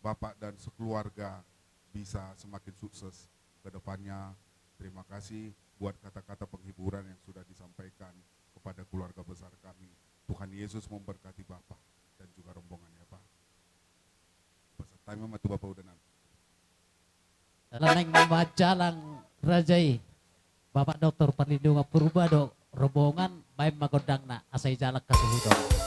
Bapak dan sekeluarga bisa semakin sukses ke depannya. Terima kasih buat kata-kata penghiburan yang sudah disampaikan kepada keluarga besar kami. Tuhan Yesus memberkati Bapak dan juga rombongannya Pak. Peserta mematu Bapak udah nanti. Laneng majalang rajai Bapak Dokter Perlindungan Purba do rombongan baik magodang na asai jalak kasuhudon.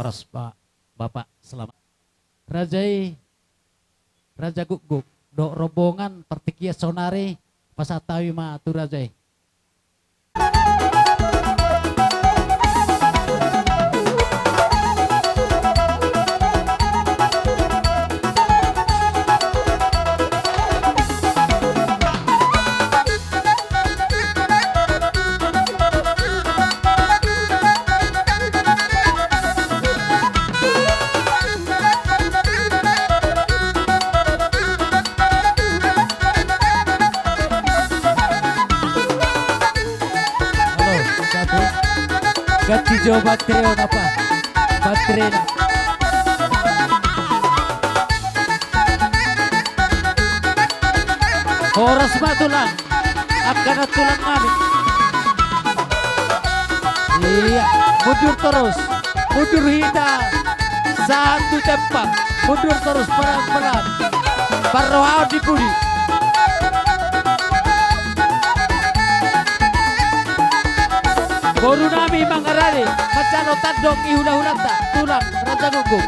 Horas Pak Bapak selamat. Rajai Raja Guguk do rombongan pertikia sonare pasatawi ma tu rajai. Ganti jo baterai apa? Baterai na. Horas ba tulang? Akan na tulang namin. Iya, mundur terus. Mundur hida. Satu tempat. Mundur terus pelan-pelan. Parohaw di budi. Boru nami mangarari macano tandong ihula-hulata tulang Raja Guguk.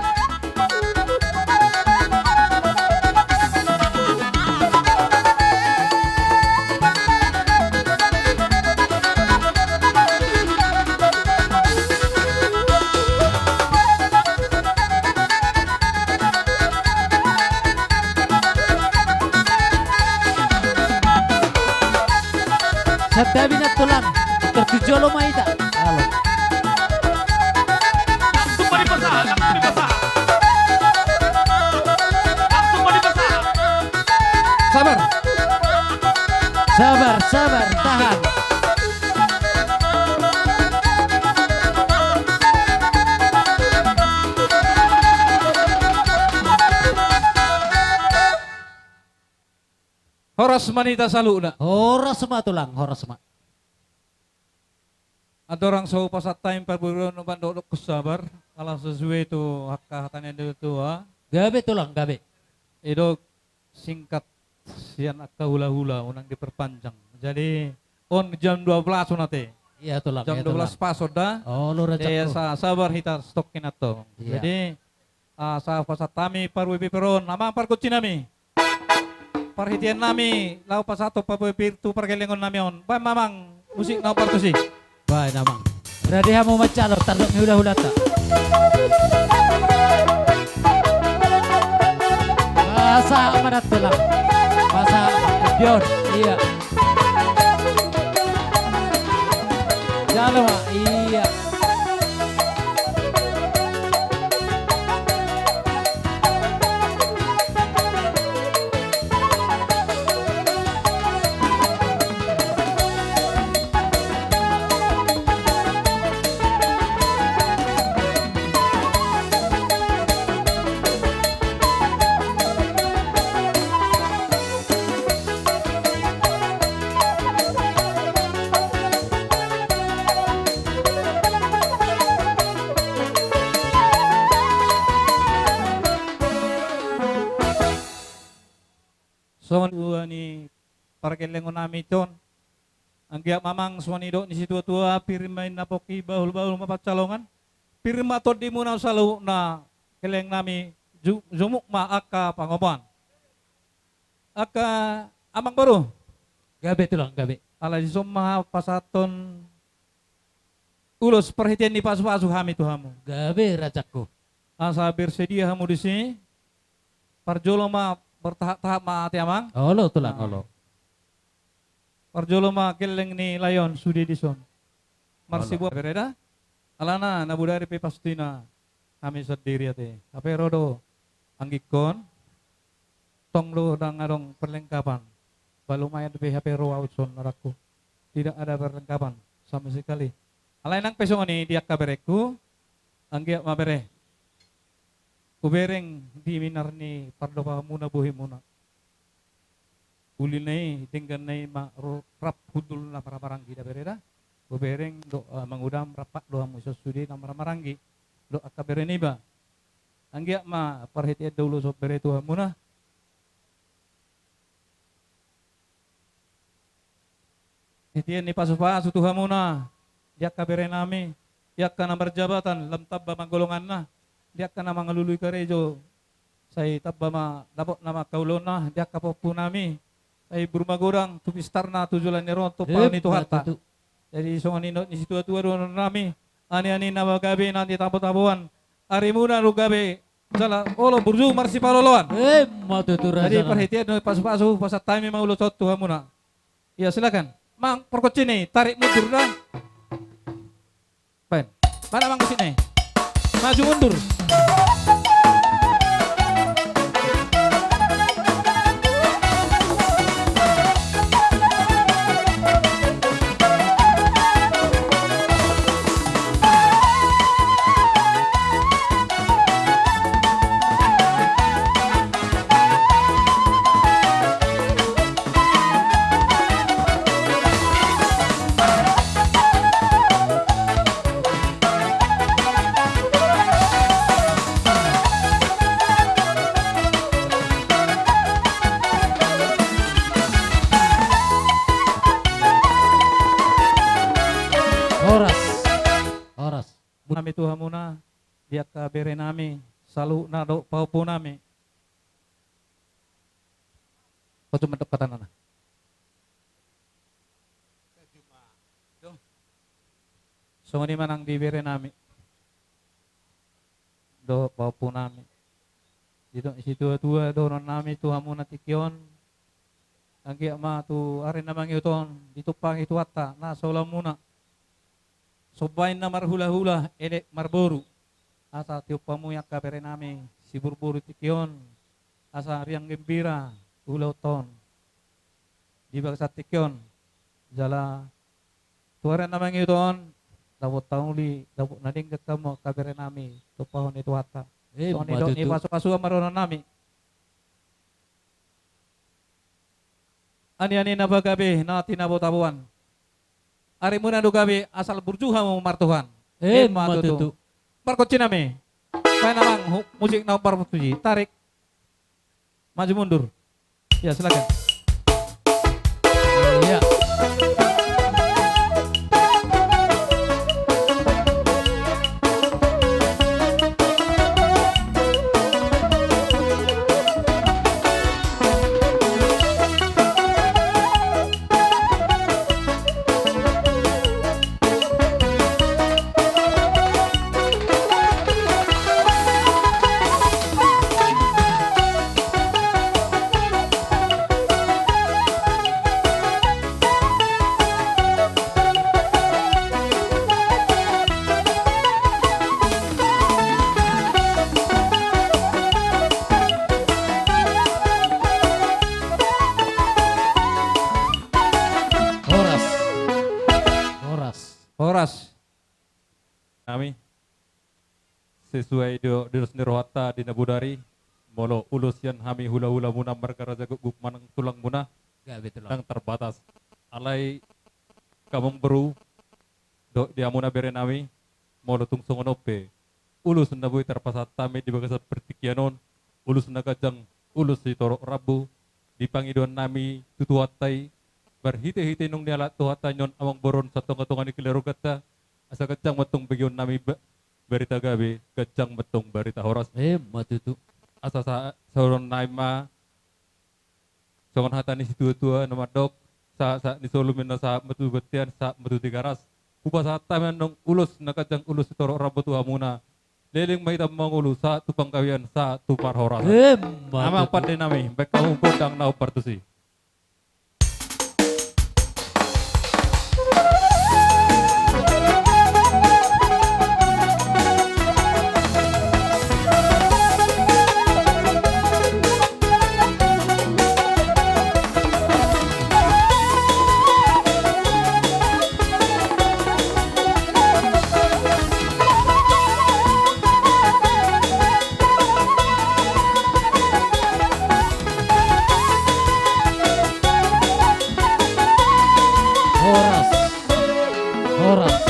Setabi na tulang tertujolo maita. Halo. Langsung mau dipasah, langsung dipasah. Langsung mau dipasah. Sabar. Sabar, sabar, tahan. Horas manita saluna. Horas semua tulang, horas semua. Ada orang so pasat time perburuan bandok kusabar kalau sesuai itu hak hatanya itu Gabe tulang, gabe. itu singkat sian akka hula-hula unang diperpanjang. Jadi on jam 12 nanti. Iya tulang. Jam iya, tulang. 12 pas sudah. Oh, lu rajak Ya lu. sabar kita stokin atau. Iya. Jadi sa pasat tami parwibi peron nama parkuci nami. Parhitian nami lau pasato parwibi tu pergelengon nami on. Ba mamang musik na parkusi. Baik namang. Radiha mau macalo tandok hula-hulata. Masa amanat tulang. Masa Dion. Iya. Jalo, iya. So ni parkelengon nami ton. Ang giya mamang swanido ni si tua-tua pirmain na poki bahul-bahul mapacalongan. Pirma to di muna salu na keleng nami jumuk ma aka pangopan. Aka amang baru. Gabi tulang gabi. Ala di summa pasaton ulos perhatian ni pasu-pasu hami tuhamu. Gabi rajaku. Asa bersedia hamu di sini. Parjolo ma bertahap-tahap ma ati amang. Olo tulang olo. Parjolo ma keleng ni layon sudi dison. Marsi buat bereda. Alana nabudari pe pastina kami sendiri ate. Tapi rodo anggikon tonglo dang adong perlengkapan. Balumayan pe HP ro outson naraku. Tidak ada perlengkapan sama sekali. Alay nang peso ni dia kabereku anggiak mabere. Kubereng di minar ni pardo pa muna buhi muna. Uli nai tinggal nai ma rap hudul na para maranggi da bereda. Kubereng do mangudam rapat do hamu sudi na maranggi. Do akabere ni ba. Anggiak ma perhatian dulu so bere tu muna. Hitian ni pasu-pasu Tuhan muna. Dia kabere nami. Dia kana berjabatan lam tabba manggolongan na. Dia kana mangalului karejo. Saya tabba ma dapat nama kaulon na. Dia kapopu nami. Saya berumah gorang tupistar na tujulan ni ronto pal ni Tuharta. Jadi songan ni si tua-tua doon nami. Ani-ani na magabi nanti tapo-tapuan. Ari muna rugabe. Sala olo burju marsi paloloan. Matutura Jadi sana. perhatian no pasu-pasu pasat time mau sot Tuhan muna. Ya silakan. Mang perkocin nih, tarik mundur dah. Pen. Mana mang kesini? Maju mundur. Horas. Horas. Nami Tuhan muna. Dia kabere nami. Salu nado paupu nami. Patu mentok kata nana. So ni manang dibere nami. Do paupu nami. Dito si tua-tua do nami Tuhan muna tikion. Anggi ma tu ari namang iuton ditupang itu atta na sola muna. Sobain na marhula-hula elek marboru. Asa tiupamu yang kabere nami si burburu tikion. Asa riang gembira ulauton. Di bangsa tikion jala tuaran namang iuton dawot tauli dawot nading ketemu kabere nami tupahon itu atta. So ni do ni pasu-pasu marono nami. Ani-ani na bagabe na tinabo-tabuan. Ari muna do gabi asal burjuha mo martuhan. Matutu. Markot ciname. Main namang musik na parpuji. Tarik. Maju mundur. Ya silakan. Iya. Horas. Horas. Horas. Kami sesuai do sendirwata di Nabudari molo ulus yan hami hula-hula muna markaraja guguk manang tulang muna Gabi tulang. yang terbatas. Alay kamong beru do dia muna bere nami molo tungsong onope. Ulus na boy terpasat tami di bagasat pertikianon. Ulus na kajang ulus si torok rabu. di Panginoon nami tutuwatay berhite-hite nung niala tuhatan yon amang boron sa tunga-tunga ni kilarugat ta asa kacang matong bagyon nami berita gabi kacang matong berita horas Matutu. asa sa sauron naima songon hata ni situa-tua na madok sa ni solumen na sa matubatian sa matutigaras upa sa taman nung ulos na kacang ulos itoro rabotu hamuna leling may tamang ulo sa tupang kawian sa tupar horas amang Matutu. pandai nami baik kahungkod ang nau partusi. Horas. Horas.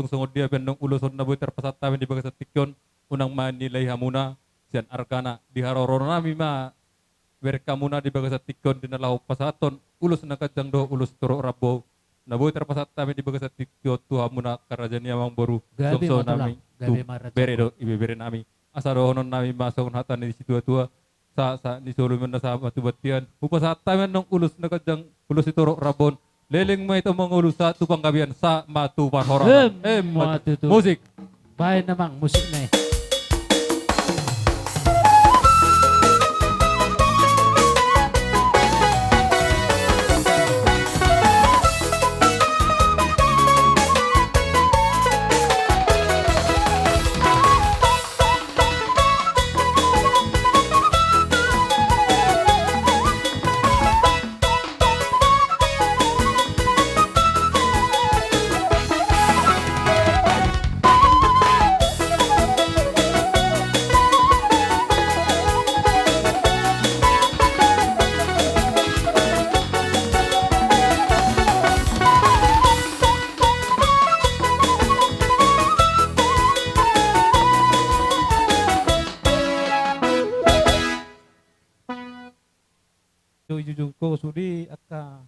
Sungod dia benong uloson na buiter pasat tamin di bagasat tikyon unang manilay hamuna sian arkana di harorono nami ma berka muna di bagasat tikyon dinalahu pasaton ulos na kajang do ulos turo rabo na buiter pasat tamin di bagasat tikyon tu hamuna karajan yamang boru Gabi songso matulang. nami Gabi tu marat. bere do ibebere nami asa rohonon nami masong hatan di situ tua sa ni solumen na sa matubatian upasat tamin nung ulos na kajang ulos ituro rabon leling may itong mga ulo sa tupang kabiyan sa matupar horan. Matutu. Musik. Bahay namang musik na eh. Jujur ko sudi at ka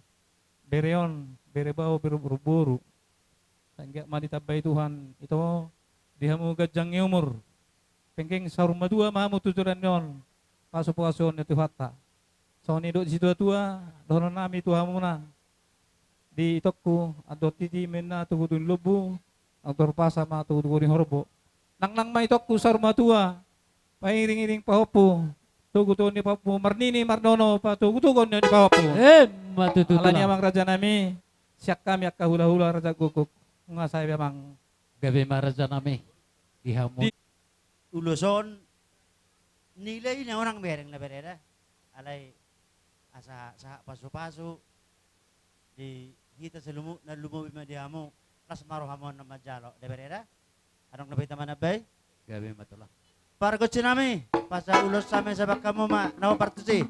bereon, berebao, buru-buru. Sangga maditabay Tuhan ito dihamu gajang umur. Pengking saruma dua mahamu tujuran yon. Paso-paso ni Tuhata. So ni do di situ tua donon nami Tuhan muna. Di itokku adot titi mena tugudun lubu autor pasa ma tugudun horbo. Nang may itokku saruma tua. Pairing-iring pahopo. Tuguton ni Papu Marnini Mardono patugutugon ni Papu. Matutu. Alanya mang raja nami siak kami ak hula-hula raja guguk. Nga saya memang Gabi maraja nami. Dihamu. Uluson nilai na orang bereng na bereda alay asa sa paso-paso di kita sa lumu na lumubi madiamo las maro hamon na majalo de bereda anong nabita manabay Gabi matulang. para ko sinami pasa ulos sa amin sa baka mo ma na partusi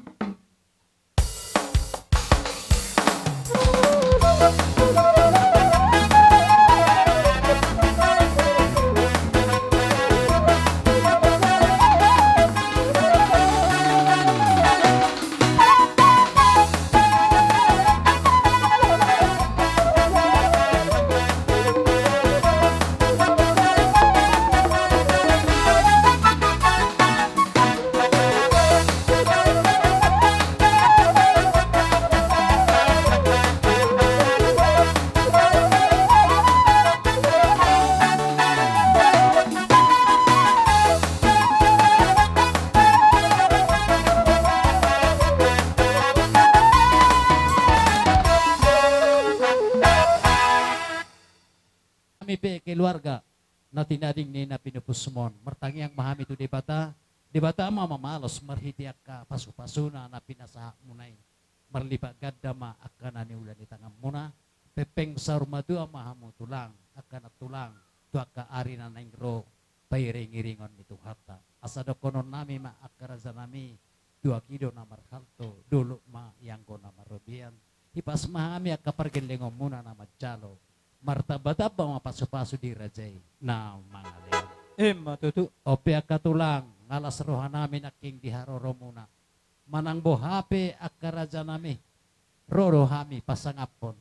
Kami pe keluarga na tinading ni na pinupusmon. Mertangi yang mahami tu debata Di batama mamalos marhiti akka pasu-pasuna na pinasaha munay. Marlipa gadama akka na niulan di tangan muna. Pepeng sarumadu amahamu tulang akka na tulang. Tu akka ari na naingro pairing-iringon ni Tuharta. Asado konon nami ma akka raza nami. Dua kido na marhalto dulu ma yangko na marobian. Ipas mahami akka pargelengom muna na majalo. Martabataba mga pasu-pasu di rajay na mga leon. Matutu. Ope akka tulang ngalas roha namin aking diharoro muna. Manang bohape akka raja nami. Roro hami pasangapon.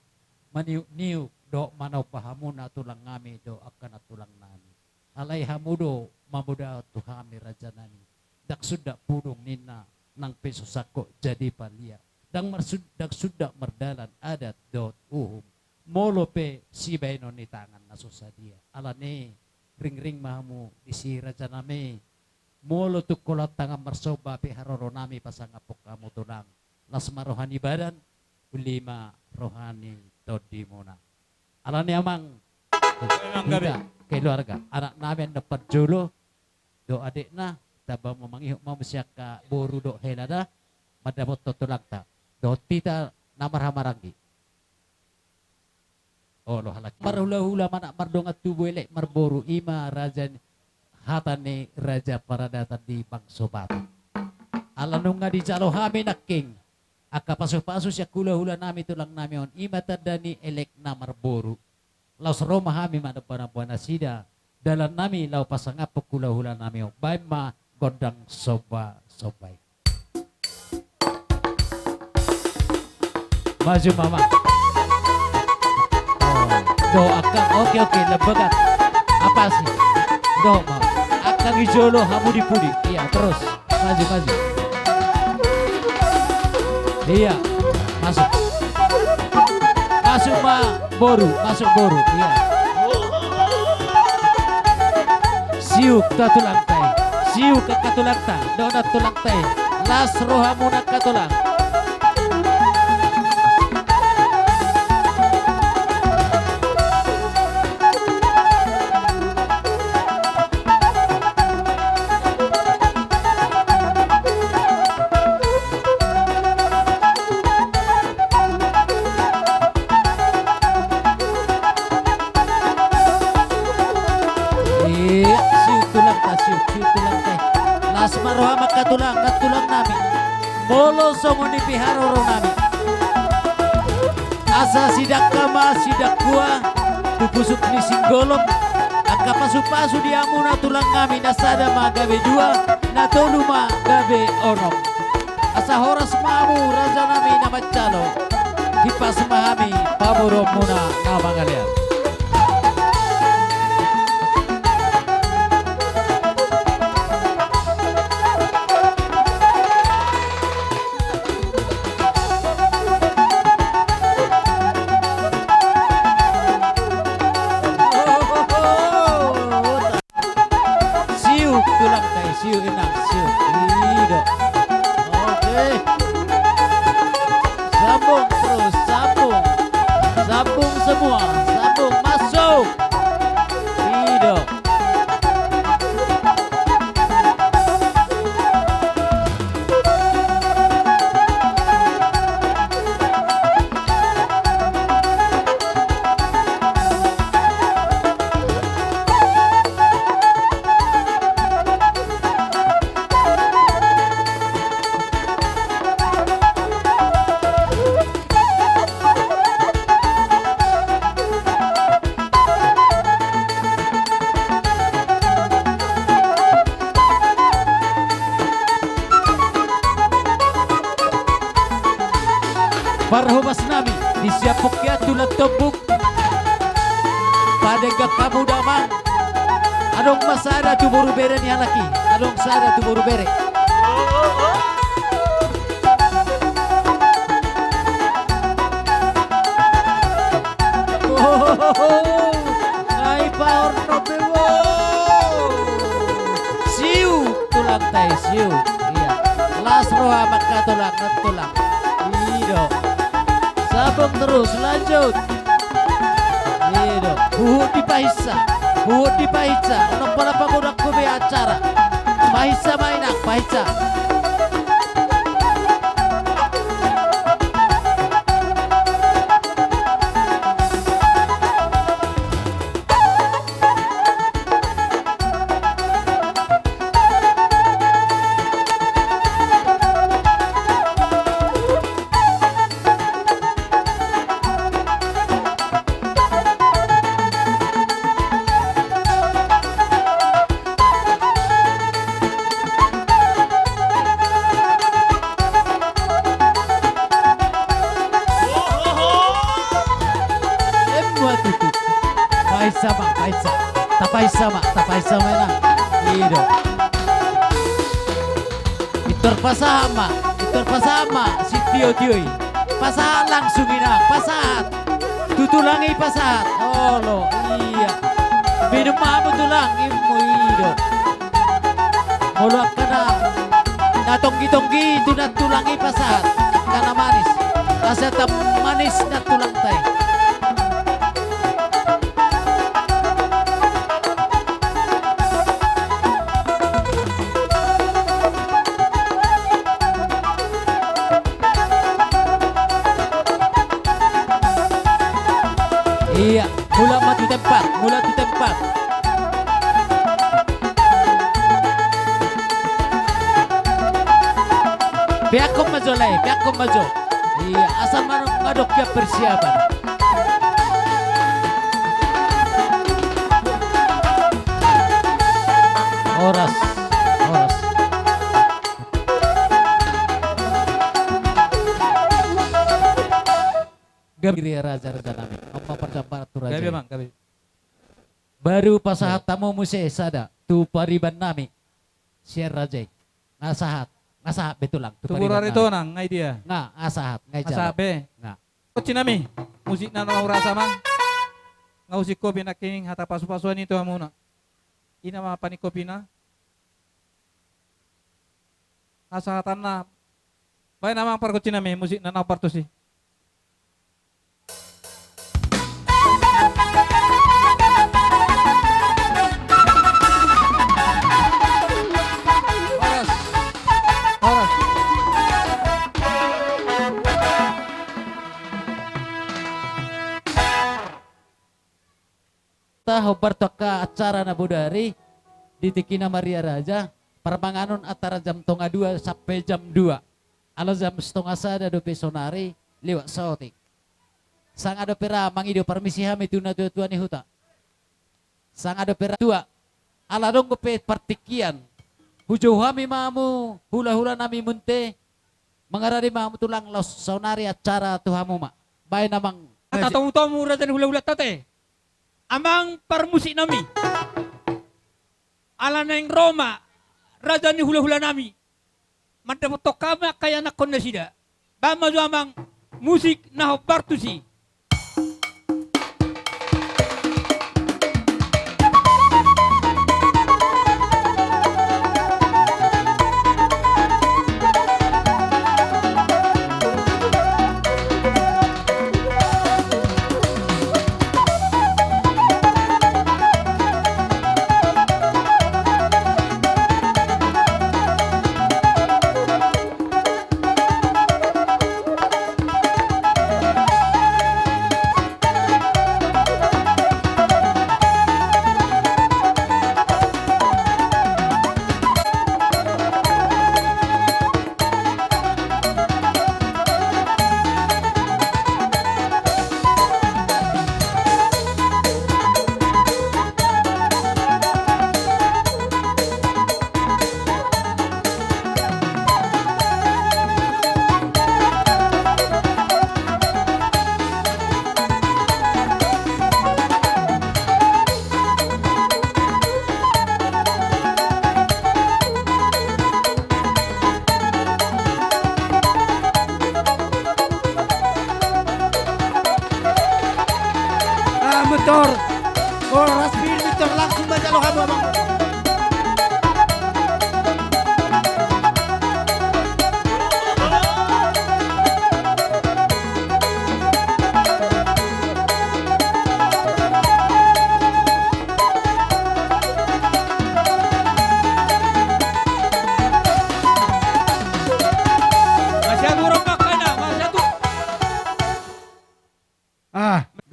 Maniu-niu do manaw pahamuna tulang ngami do akka na tulang nami. Alay hamudo mamuda tu hami raja nami. Dak sudah pudong nina nang peso sako jadi palia. Dak sudah merdalan adat dot uhum. Molope sibay no ni tangan na susadia. Alane ring-ring mahamu isi raja nami. Molo tukulat tangan marsoba pi haroro nami pasangapok kamu tulang. Las marohani badan ulima rohani todi muna. Alane amang kita keluarga anak namin dapat jolo do adik na taba mamangihok mamusyak ka boru do helada madamot tutulak ta do tita namarhamaranggi. Oh lo halak. Marhula-hula manak mardongat tubuh elek marboru ima raja hatane raja paradatan di bangso batu. Alanung nga di jalo hami naking. Aka paso-paso siya hula-hula nami tulang nami on ima tadani elek na marboru. Laos Roma hami manabuan sida. Dalan nami lau pasangapok hula-hula nami on. Bay ma godang soba-sobay. Maju mama. Do akang oke lebegat apa sih do mau akang ijolo hamu dipudi iya terus maju iya masuk masuk boru iya siuk tulang tai siuk ke tulang tai donat tulang tai las rohamu nak tulang. Maroha makatulang nami bolo songo ni piharoro nami asa sidak kama sidak gua tupusuk ni singgolom angka pasu-pasu di amuna tulang kami nasada magabe dua natoluma gabe onom asa horas mamu raja nami nama calo hipas mahami paboro muna nama ngalian. Siu enak siu tidak oke sambung terus sambung semua sambung masuk tidak Parhubas nami disiapok ya tulat tobuk pada gak kamu damang adong masada tu baru bere ni laki adong sada tu baru bere ngai power no bewo siu tulang tai siu iya las roha maka tulang Ido sabung terus lanjut Ido buhut di pahisa ono pala pagodak ko be acara pahisa mainak Pahitsa. Semua tutup. Pahitsa mak, pahitsa. Tapahitsa mak, tapahitsa na. Ido. Itor pasama, si Tio Tioy. Pasahat langsung ina, pasahat. Tutulangi pasahat. Oh lo, iya. Minum mamu tulang, imu ido. Mulak kana. Natonggi-tonggi itu tulangi pasahat. Karena manis. Rasa tam manis na tulang tay. Iya, mula matu tempat, mula tu tempat. Pihak kau maju lagi, pihak kau maju. Iya, asal mana ngadok ya persiapan. Oras, oras. Gabi raja nami, apa perjalanan tu raja. Gabi mang, gabi. Baru pasahat tamu muse sada tu pariban nami. Siar raja. Nasahat betul lang. Tu Tuburar pariban itu nami. nang ngai dia. Nga, asahat, ngay jalan. Asabe. Nga. Kutsi nami. Musik na nang rasa mang. Nga usik ko pinaking hata pasu-pasuan ito muna. Ina mga panikopi na. Asahatan na. Baik namang parkutsi nami. Musik na napartusi. Oras. Oras. Tahu bertoka acara na budari di Tikina Maria Raja permanganon antara jam 2 sampai jam 2. Alo jam 2:30 do pesonari liwat saotik. Sang ada pera mangido permisi hami tuna tuan ni huta. Sang ada pera tua ala dong pe partikian. Hujo hami mamu hula-hula nami munte mengarari mamu tulang los sonari acara tuhamu mak. Bae namang Tatong-tomu rajan hula-hula tate. Amang permusik nami. Ala neng Roma. Rajan ni hula-hula nami. Madapat kama kaya nak kondasida. Bama jo amang musik na bartusi.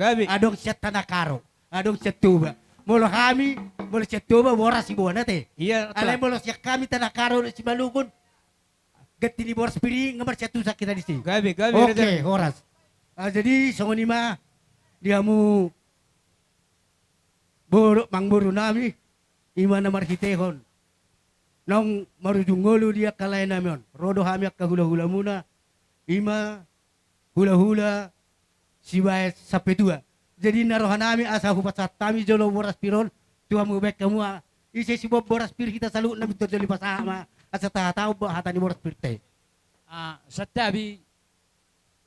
Gabi. Adong siya tanakaro. Adong siya tuba. Molo kami, molo siya tuba, boras si buwan nate. Iya, Alay molo siya kami tanakaro si Malukon. Gati ni boras piri, ngamar siya tusa kita di sini. Gabi, gabi. Oke, horas. Jadi songoni mah dia mu mangburu nami ima na marhitehon. Nong marujungolo dia kalay namin. Rodo hami ak kahula-hula muna. Ima hula-hula siway sa petua. Jadi narohan namin asa hupat sa tami jolo boras piron. Tuha mo bek kamu isi si bob boras pir kita salu na bito joli pasama. Asa tahatao ba hata ni boras pirte. Sa tabi,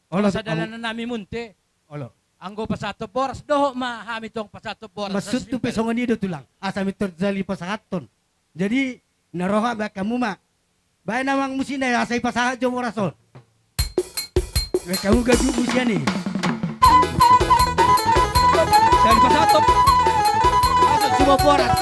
Olo sa dala na namin munti. Olo. Anggo pasato boras, doho mahami tong pasato boras. Masud tu pesongan itu tulang. Asa mitor jali pasahaton. Jadi naroha bek kamu ma. Bae namang musina ya asay pasahat jo borason. Bek kamu gaju musia nih. Dari pasatop. Masuk semua boras.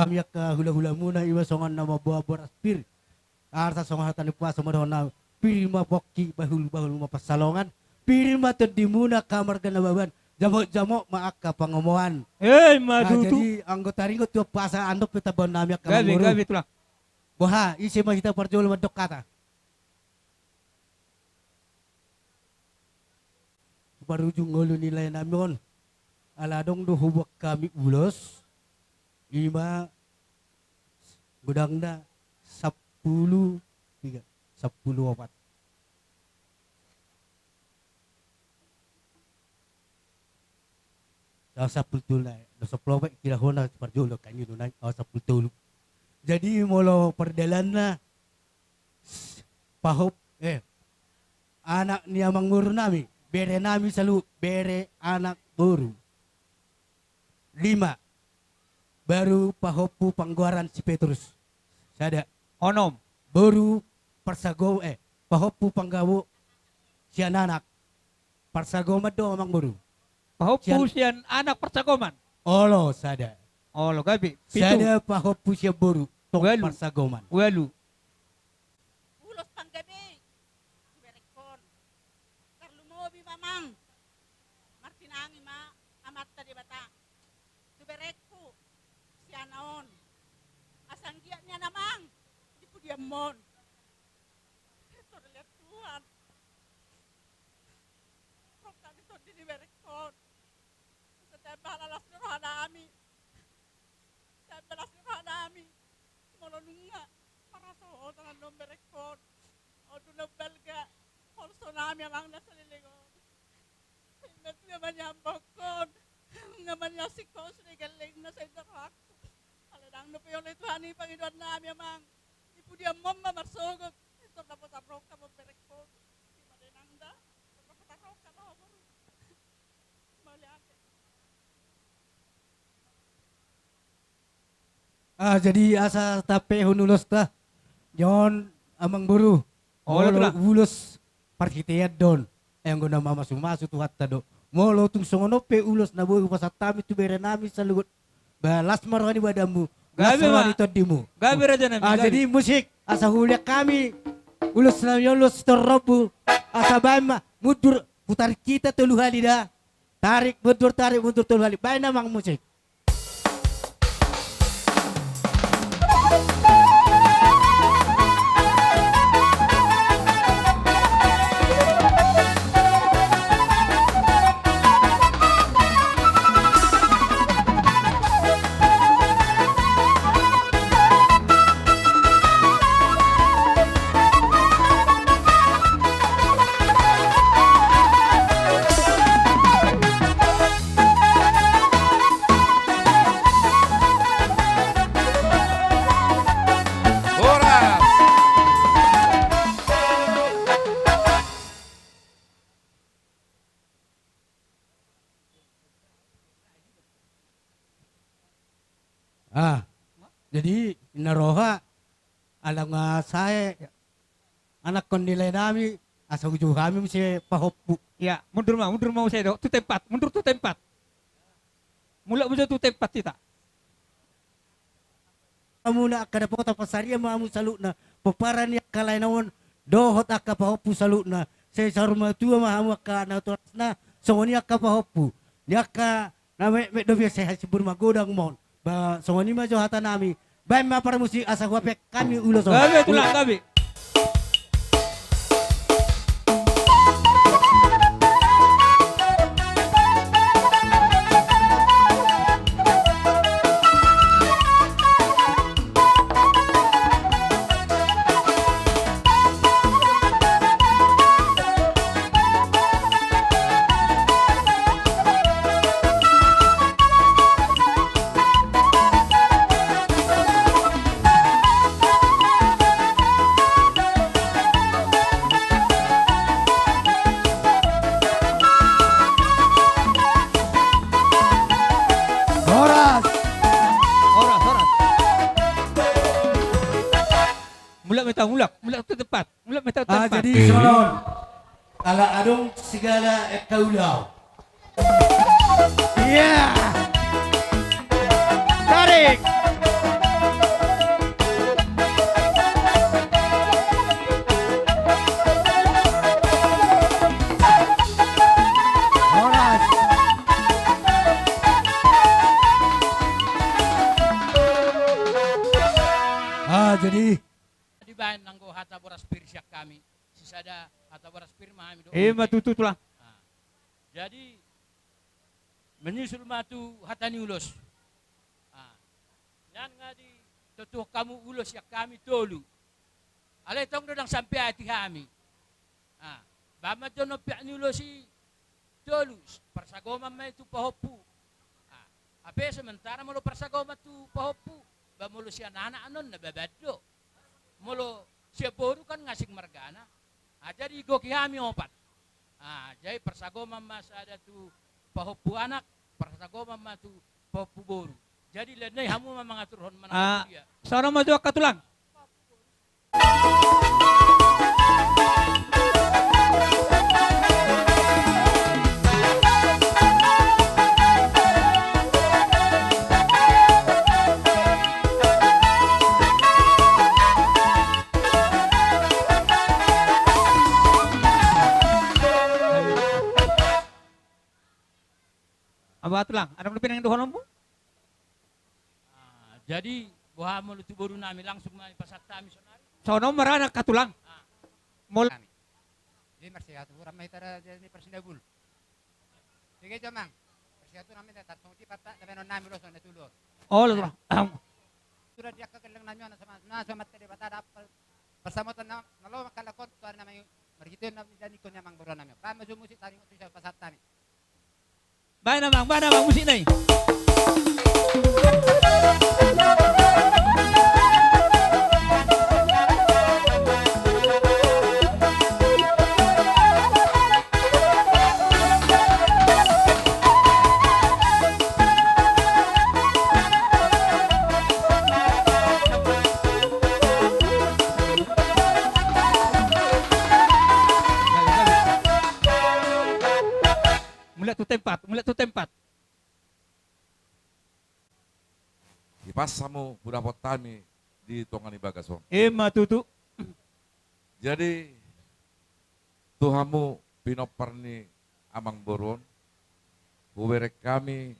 Miyak hula-hula muna iwa songan nama buah boras pir. Arta songan hatan puasa madona pir ma bokki bahul-bahul ma pasalongan. Pir ma tadi muna kamar kana baban. Jamok-jamok maaka pangomoan. Madutu. Jadi anggota ringo tu puasa andok kita bon namiak Gabi, kamar. gabi tulang. Boha isi ma kita parjol madok kata. Baru jungolo nilai namion. Aladong do hubak kami ulos. Ima gudangna 10 3 10 opat. Sa 10 tulay. Sa plobek kira hona parjulo kanyo dunay sa 10 tulu. Jadi molo perdalan na pahop anak niya mangguru nami. Bere nami salu bere anak guru. 5 baru pahopu pangguaran si Petrus. Sada Onom. baru persago pahopu panggawo si anak. Persago do amang baru. Pahupu siyan anak persagoman. Olo sada. Olo gabi. Pitu. Sada pahopu siya baru tong Walu. persagoman. Walu. Ulos panggabi. Berekon. Karlumobi mamang. Martinangi ma amat tadi bata. Tuberekku. Siya naon. Asanggiat niya namang. Di po diamon. Ito lihat Tuhan. Rokan ito diniberekon. Sa tayo balalas ni Rohanami. Tayo balas ni Rohanami. Molonunga. Para sa otangan ng berekon. O doon belga. Polso nami amang nasa lilingon. Hindot naman niya ang bokon. Naman niya si Kos galing na sa idarak. Aladang na po yung lituhan ni Panginoon namin amang. Ipo diya mama marsugod. Ito na po tarok ka mo berekon. Di malinangda. Ito na po tarok ka mo. Mali ate. Jadi asa tape hunulos ta. Yon amang buru. Oh, Molo lah. ulos partitiyad don. Ayang guna mamasu-masu tu hatta do. Molo tung songono pe ulos na buhay pasatami tu bere nami sa lugot. Balas marwani badamu. Las Gabi, marwani Ma. todimu. Gabi raja namin. gabi. Jadi musik asa hulya kami. Ulos na ulos torobu. Asa bama mudur putar kita telu hali dah. Tarik mundur telu hali. Baik namang musik. Horas. Jadi naroha alam nga saya anak kondilay nami asa uju kami si pahoppu. Ya, mundur mau saya dok. Tu tempat, mundur tu tempat. Mula bisa tu tempat kita. Muna kada pota pasaria maamu saluna paparan ya kalay nawon dohot akka pahoppu saluna say saruma tua mahamu akka na na songoni akka pahoppu niaka na me dobya say hasibur magodang mon ba songoni ma johata nami bay ma para musik asa guape kami ulo so Gabi tulang gabi. horas Horas. Mula tu tempat. Mula tu tempat. jadi sonon ala adong segala kaulau iya tarik horas jadi Di bahan nanggo hata boras pir siak kami. Sisada hata boras pir mahami do. Matutu tulang. Jadi menyusul matu hatani ulos. Yan nga di tutuh kamu ulos yak kami tolu. Alay tong dodang sampai hati kami. Bama dono piak ni ulosi tolu. Persagoma may tu pahopu. Ape sementara mulu persagoma tu pahopu. Bamulo siya anak anon nababado. Mulo siya boru kan ngasing margana. Jadi goki kami opat. Jadi persagoma mas ada tu pahopu anak, persagoma mas tu pahopu boru. Jadi lenay hamu mengatur hon mana dia. Seorang maju ka tulang. Aba tulang, ada lebih yang dohon mo? Jadi buah mulut boru nami langsung mai pasat kami sonari. Sono marana ka tulang. Mol Jadi Marsiatu ramai tara jadi persindagul. Sige jamang. Marsiatu ramai tara tong tipata tapi non nami loson na tulor. Oh, tulang. Sudah dia kagalang nami na sama tadi bata dapat bersama tanam nalo makalakot tuan nami margito na dani ko nyamang boro nami. Pa maju musik tari ko sa pasat tani. Baik namang musik nai. ipasamu budak potami di tongani bagasong. Ema tutu. Jadi Tuhamu pinoparni amang boron, huwerek kami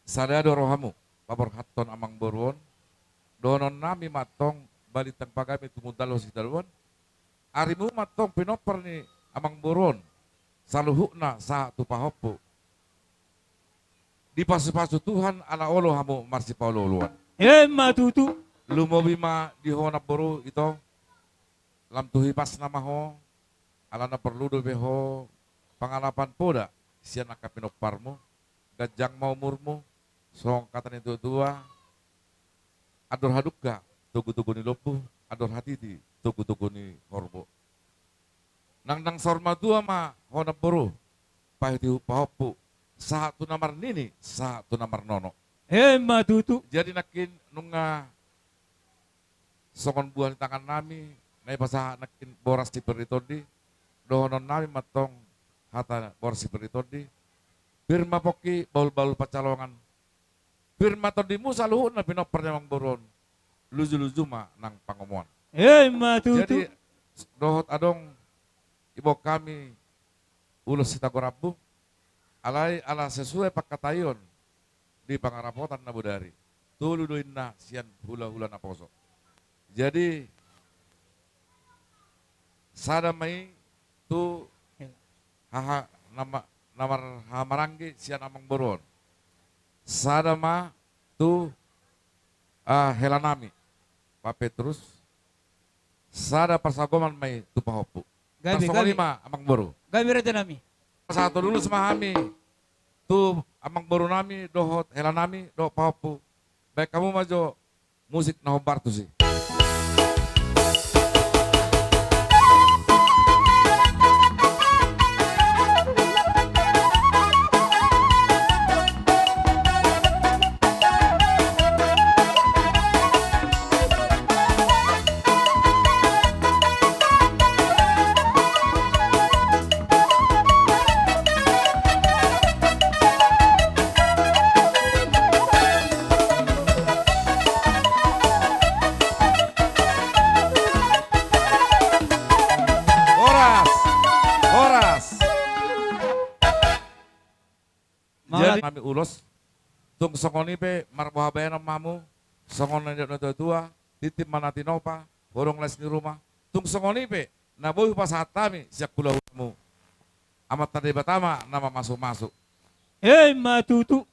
sadado rohamu, pabor haton amang boron, donon nami matong balitang pagami tumudalo si dalwan, arimu matong pinoparni amang boron, saluhukna sa tupahopo, di pasu-pasu Tuhan ala olo hamu marsi paulo luan. Ema tutu. Lumobima di honap boru ito, lam tuhi pas nama ho, ala na perlu do beho, pangalapan poda, siya nakapinoparmo, gajang mau murmo, song kata nito dua, ador hadukka, tugu-tugu ni lopu, ador hatiti, tugu-tugu ni korbo. Nang sorma dua ma honap boru, pahiti pahopu, satu namar nini, satu namar nono. Ema tutu. Jadi nakin nunga songon buah di tangan nami, nai pasah nakin boras di beritodi, dohonon nami matong hata boras di beritodi, firma poki baul-baul pacalongan, firma todi musa luhun na pinoper nyamang boron, luzu-luzu ma nang pangomuan. Ema tutu. Jadi dohot adong ibu kami ulos sitagorabu, alai ala sesuai pakatayon di pangarapotan na budari. Tulu doin na sian hula-hula na poso. Jadi sadamai tu haha namar hamaranggi sian amang boron. Sadama tu helanami Pak Petrus. Sada persagoman mai tu pahopu. Gabi, Persongoli gabi. ma amang boru. Gabi rata nami. Satu dulu semahami tu amang boru nami dohot helanami do pahopu. Baik kamu majo musik nahobar tu sih. Jadi kami ulos, tung songoni pe marbohabayan mamu, songon na tua, titip manatinopa, borong les di rumah, tung songoni pe, naboy pas hatami siap kula mu, amat tadi batama nama masuk-masuk. Ema tutu.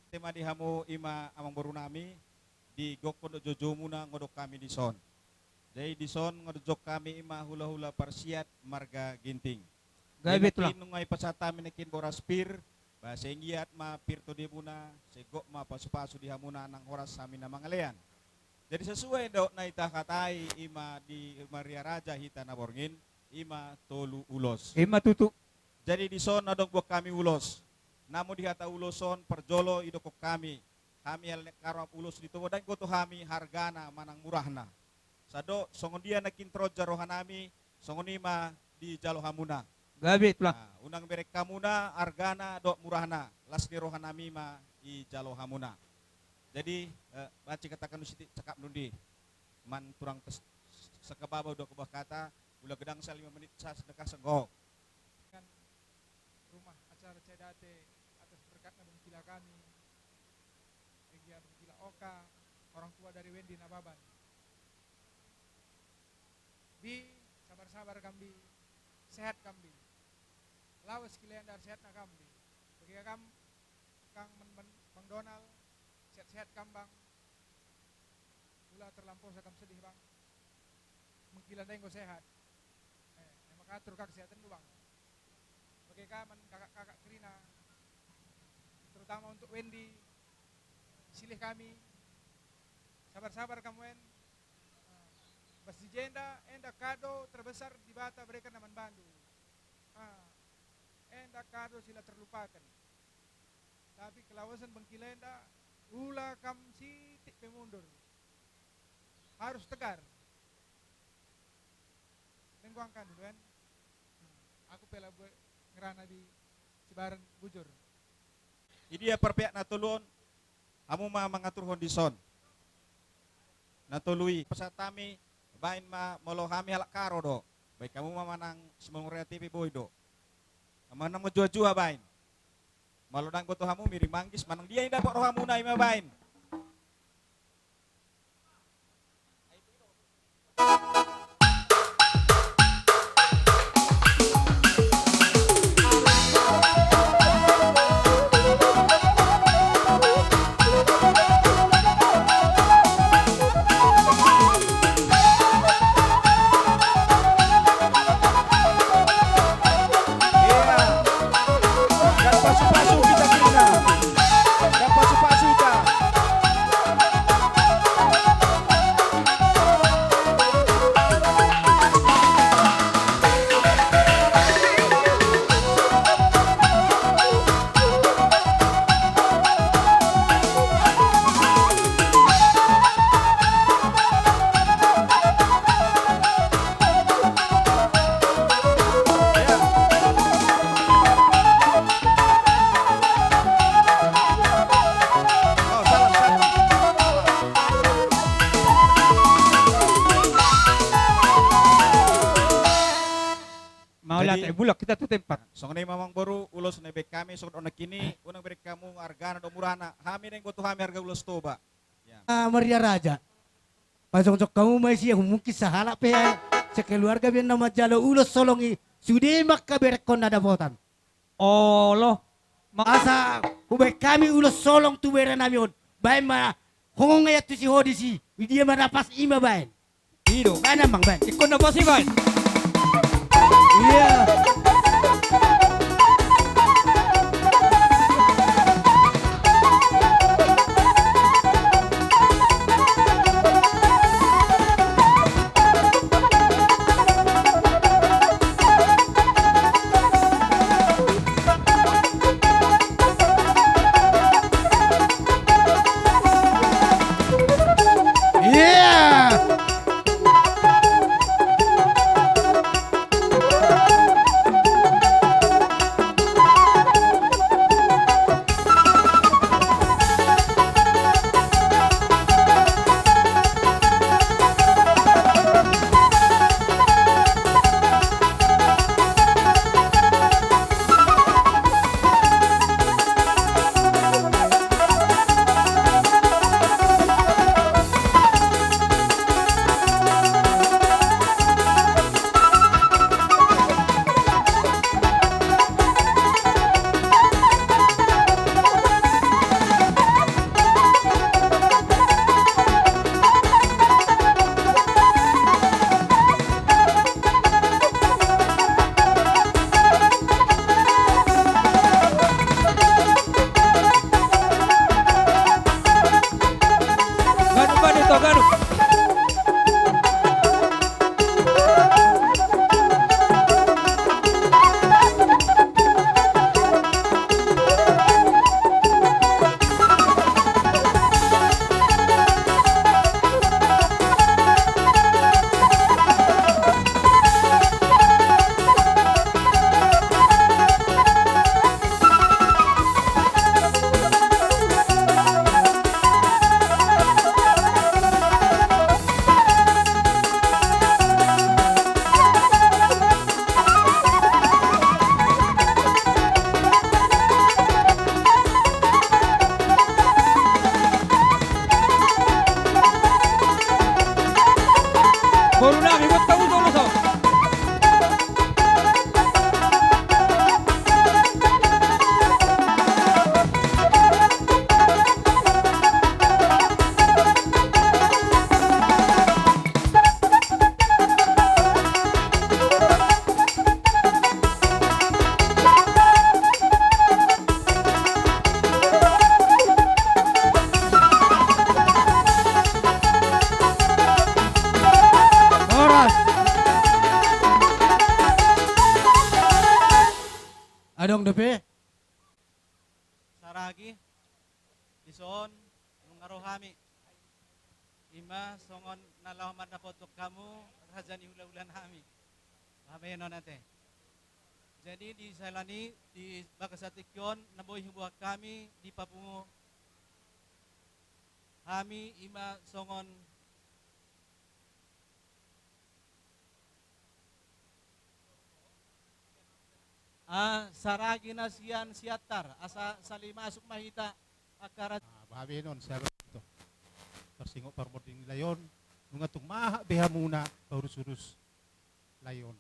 Tema di hamu ima amang boru nami, di gokon do jojo muna ngodok kami di son. Jadi di son ngodok kami ima hula-hula parsiat marga ginting. Gabi tulang. Nungai pasatami nekin boraspir, bahasa Ingiat ma pirto di muna, segok ma pasu-pasu di hamuna nang horas sami na mangalean. Jadi sesuai dok na ita katai ima di Maria Raja hita na borngin, ima tolu ulos. Ema tutu. Jadi di son nadong buat kami ulos. Namun di hata uloson perjolo idokok kami. Kami al karap ulos dito dan goto kami hargana manang murahna. Sado songon dia nakin troja rohanami, songon ima di jalo hamuna. Gabi tulang. Nah, unang berek kamuna argana dok murahna. Las di rohanami ma i jalo hamuna. Jadi baca katakan usiti cakap nundi. Man turang sekababaw dok kubah kata ula gedang sa 5 menit sa sedekah senggok. Rumah acara Cedate atas berkatnya bengkila kami, Regia Bengkila Oka, orang tua dari Wendy Nababan. Bi sabar-sabar kami, sehat kami. Lawas kalian dari sehat na kami. Bagi kam Kang Bang Donald, sehat-sehat kambang. Mula terlampau saya kam sedih bang. Mengkila denggo sehat. Maka atur kesehatan lu bang. Bagi kakak-kakak Krina, terutama untuk Wendy, silih kami, sabar-sabar kamu Wen. Bas di jenda, enda kado terbesar di bata mereka naman bandu. Enda kado sila terlupakan. Tapi kelawasan bengkilenda, ula kam sitik pemundur. Harus tegar. Lengkuangkan dulu kan. Aku pela buat ngerana di Cibaran bujur. Jadi ya perpiak na tulon Hamu mengatur kondison. Natului pesatami bain molo kami halak karo do. Baik kamu manang semua TV boy do. Manang mo jua-jua bain. Malodang boto hamu miring manggis manang dia yang dapat roh hamu na ima bain. Bulak kita tuh tempat. Song na mamang baru ulos na bek kami song onak kini unang beri kamu argana do murana. Hami neng goto hami harga ulos toba. Maria Raja. Pasok kamu may siya mungkin sa halap pe sa keluarga biyan na majalo ulos solongi sudah makaberekon na dapotan. Oh loh. Asa kubay kami ulos solong tubera namin. Bayan ma hongong ngayat tu si Hodisi. Dia manapas ima bayan. Hiro. Kana mang bayan. Ikon na po si bayan. Iya. Adong depe. Saragi. Ison ngarohami. Ima songon nalaman na potok kamu rajani hula-hulan hami. Habayan nate. Jadi di Salani di Bakasatikyon naboy hibuak kami di Papungo Hami ima songon saragi na siyan siatar asa salima asuk mahita akara babi non sa to tersingo parmoding layon nung atong maha beha muna urus-urus layon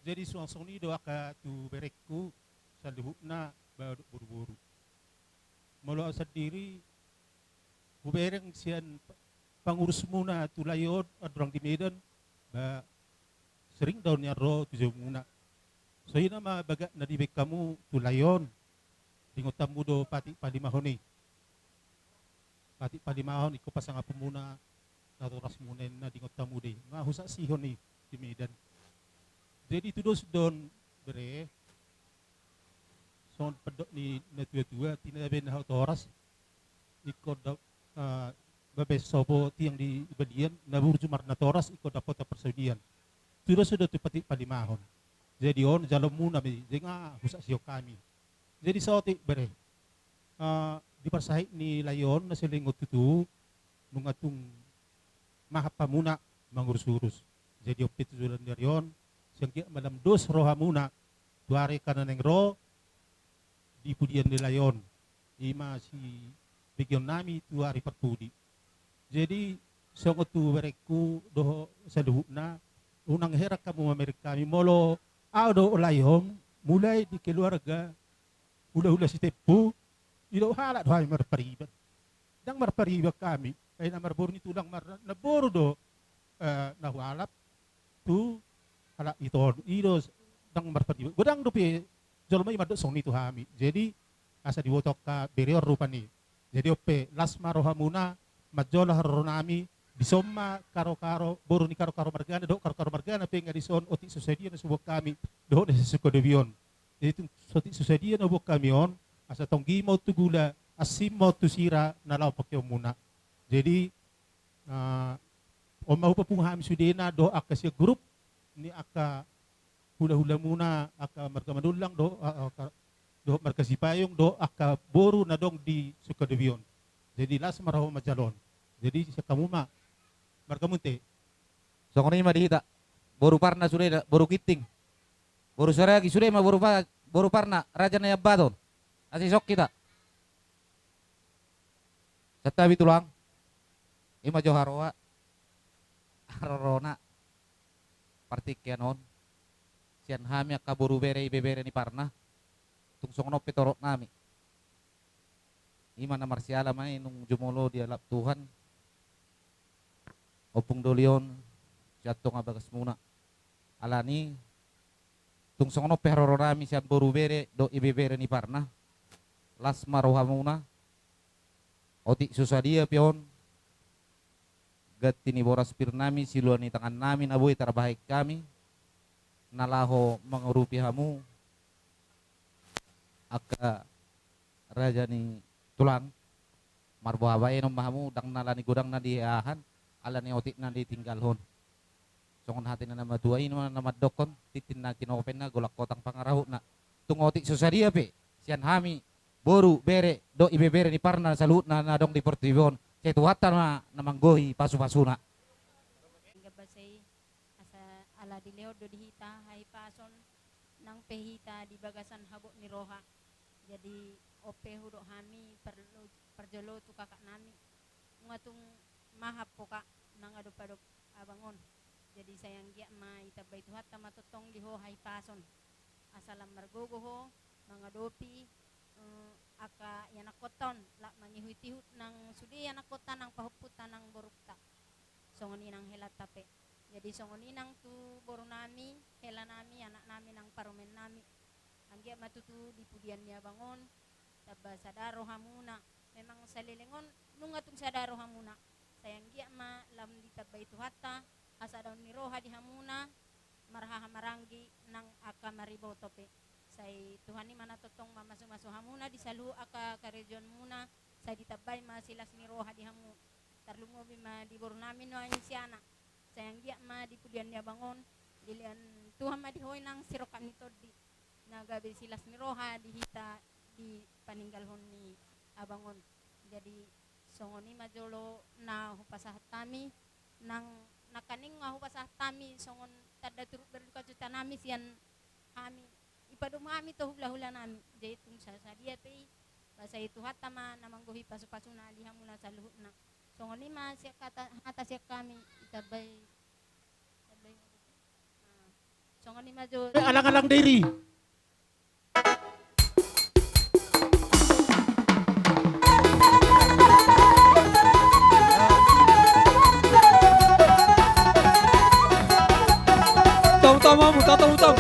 jadi suang nido aka tu berekku sa luhut na buru-buru molo sa diri bubereng siyan pangurus muna tu layon adrang di Medan ba sering daw niya ro tu muna. So yun na mabaga na dibig kamu tulayon. Dingutam mo do pati palimahon eh. Pati palimahon, iko pasanga po muna naturas muna na dingutam mo di. Nga husa sihon eh, di Medan. Jadi itu doon, bere. So padok ni natua-tua, tinabi na oras. Iko daw, babes sobo tiyang di ibadian, naburjumar na toras, iko dapat na persaudian. Tudo sudah tu pati palimahon. Jadi on jalan muna mi jenga husa siyo kami. Jadi sa oti bere. Di parsahit ni layon na silingot tutu nung atong mahapa muna mangurus-urus. Jadi opit tujulan ni yon siyang kia malam dos roha muna tuare kanan ng ro di pudian ni layon. Ima si bigyan nami tuari perpudi. Jadi siyang otu bereku doho sa luhut na unang herak kamu Amerika mi molo do ulayom mulai di keluarga hula-hula si tepu ilaw halat dohay marparibat dang marparibat kami ay na marbor ni tulang naboro do nahualap tu hala ito idos dang marparibat godang do pe jolmay madok song nito hami jadi asa diwotok ka berior rupa ni jadi ope lasma roha muna majola haronami disomma karo-karo boro ni karo-karo margana do karo-karo margana penga dison oti susedia na subok kami do na suko devion itu oti susedia na subok kami on asa tong gimo tugula asimo tusira na law pakyo muna jadi o mau papung ham sudena do aka sia grup ni aka hula-hula muna aka marga madulang do marga sipayong do aka boro na dong di suko devion jadi las maraho majalon jadi sa kamuma markamunte. So kono ima dihita. Boru parna sudah boru kiting. Boru saragi sudah ma boru parna raja na yabaton. Asi sok kita. Satabi tulang. Ima jo haroa. Harorona. Partikyanon. Sian hamya ka boru bere ibebere ni parna. Tungsong no petorok nami. Ima na marsiala may nung jumolo di alap Tuhan. Opung dolion jatuh ngabagas muna alani tung songono peroro nami sian boru bere do ibebere ni parna las maroha muna oti susadia pion gati ni boras pirnami siluan ni tangan nami naboy terbaik kami nalaho mengurupi hamu aka raja ni tulang marbo habae no mahamu dang nalani gudang na diahan ala ni otik na ditinggal hon. Songon hati na namaduay na namadokon, titin na kinopen na golak kotang pangaraho na. Tung otik susadia pe, siyan hami, boru, bere, do ibebere ni parna sa luut na nadong di portibon. Kaya tuwatan na namanggohi pasu-pasuna. Gabasay asa ala di leo do dihita hay pason nang pehita di bagasan habok ni roha. Jadi ope hudo hami perjolo tu kakak nami. Ngatung mahap po ka nang adop-adop abangon. Jadi sayang giya ma itabay tuhat tama totong diho hay pason. Asalam margogo ho mga dopi aka yanakoton la mangihutihut nang sudi yanakotan nang pahuputan nang borukta. Songoni nang helat tape. Jadi songoni nang tu boru nami, hela nami, anak nami nang parumen nami. Ang giya matutu di pudian niya bangon. Taba sadaro hamuna. Memang salilingon nungatung sadaro hamuna. Sayang giya ma lam ditabay tuhata asa daw ni roha di hamuna marhaha maranggi nang aka maribaw tope say tuhani mana totong mamasuk-masuk hamuna di salu aka karejon muna say ditabay ma silas ni roha di hamu tarlungobi ma di boru namin no ayin siana sayang giya ma di pudian niya bangon dilian tuhan ma dihoy nang sirokan ni todi nagabi silas ni roha dihita di paninggalhon ni abangon jadi Songoni majolo na hupasah tami nang nakaning nga hupasah tami songon tada turut berduka juta nami sian kami ipadum kami to hula-hula nami jaitung sadia pe basa itu hatama namanggohi pasu-pasuna lihamuna saluhutna songoni ma siya kata siya kami itabay songoni majolo alang-alang diri. Utamamu, tata utam.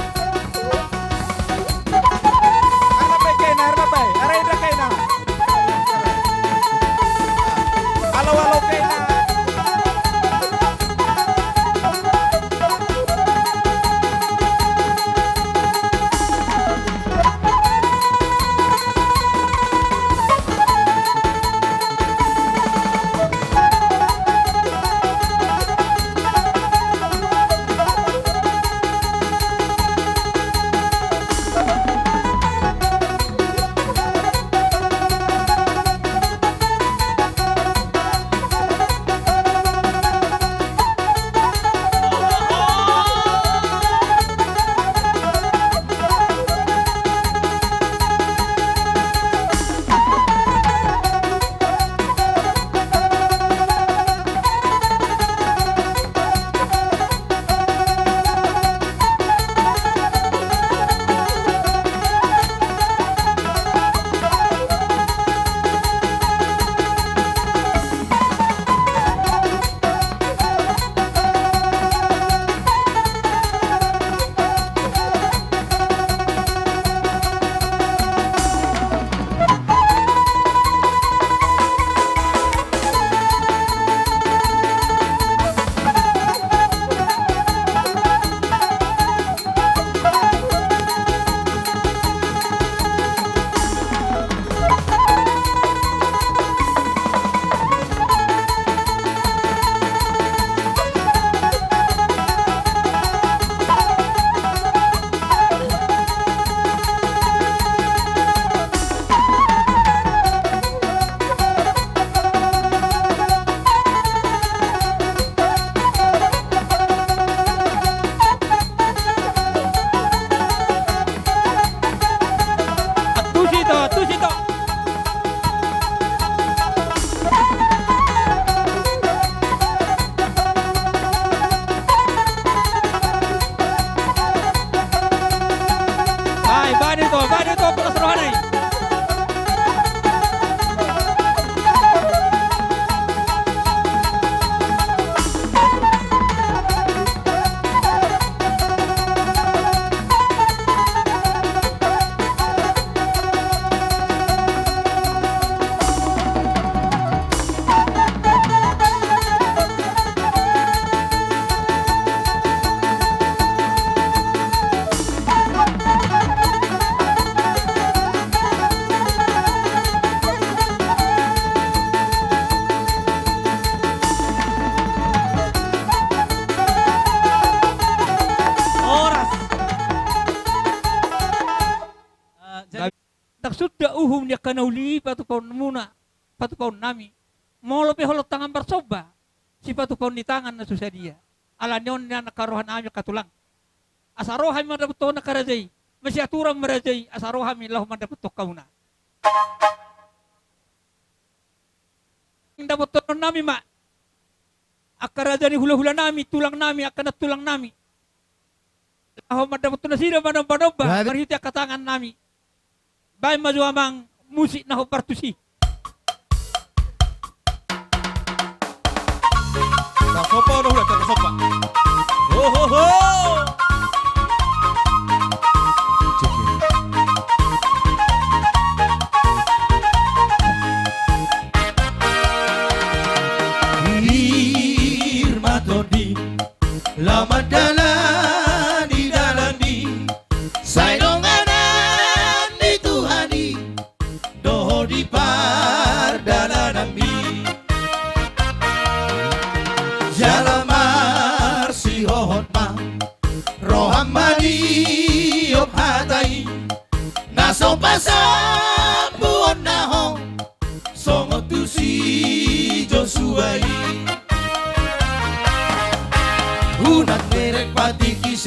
Arapay kayo na, arapay. Aray kayo na. Alaw-alaw kayo na. Sudah uhum dia kanauli patu paun muna patu paun nami mau lebih holot tangan bersoba si patu paun di tangan na susah dia ala nyon na nakarohan ami katulang asarohan mi madapat to nakarajay masih aturan merajay asarohan mi lahu madapat to kauna dapat to nami ma akarajani hula-hula nami tulang nami akan tulang nami lahu madapat to nasira manamba-namba marhiti katangan nami baik maju amang musik naho partusi. Sopa udah kata sopa. Ho ho ho. Irmatodi lama dalam di dalam di saidonganan di Tuhani doho di pardalanami jalamar si hohot ma rohamadi op hatai naso pasam buon naho songo tu si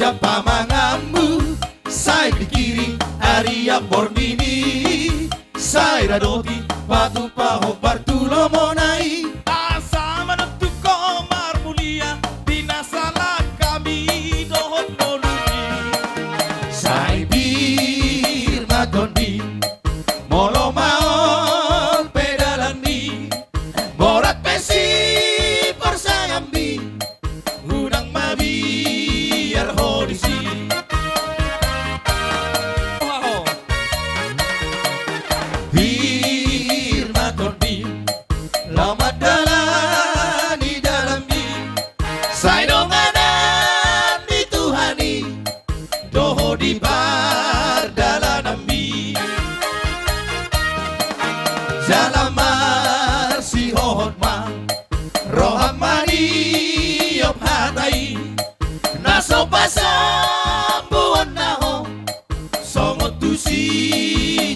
siapa mangamu. Saya pikiri Aria Bormini, saya radoti batu paho Bartulo Monai. Asa menutu komar mulia binasalah kami dohot nolumi. Saya bir magondi molo maon pedalani morat pesi persagambi unang mabiar hodisi. Firma kondi lama dalam di dalam di saidonganan di Tuhani doho di bar dalam nambi jalamar si hohot ma rohamani yop hatai naso pasam buon naho songot tusi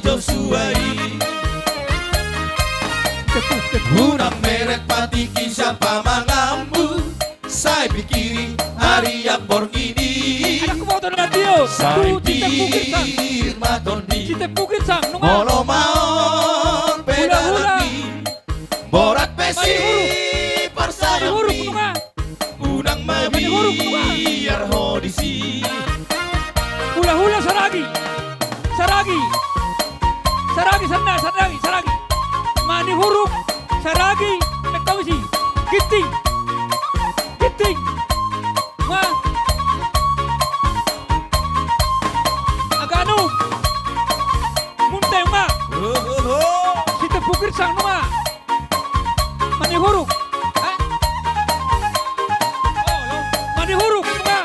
Josuai. Unang meret patiki siapa mangamu. Saya pikiri Aria Borgini. Anak kumoto na Dio. Saya pikir matondi Cite bukit sang nunga. molo maon pedalani borat pesi persayambi unang mabiar hodisi. Hula-hula saragi. Saragi. Saragi sana, saragi. Mani huruf, saragi, mektawisi. Giting. Ma. Agano. Muntay ma. Sita pukir sang ma. Mani huruf. Mani huruf ma.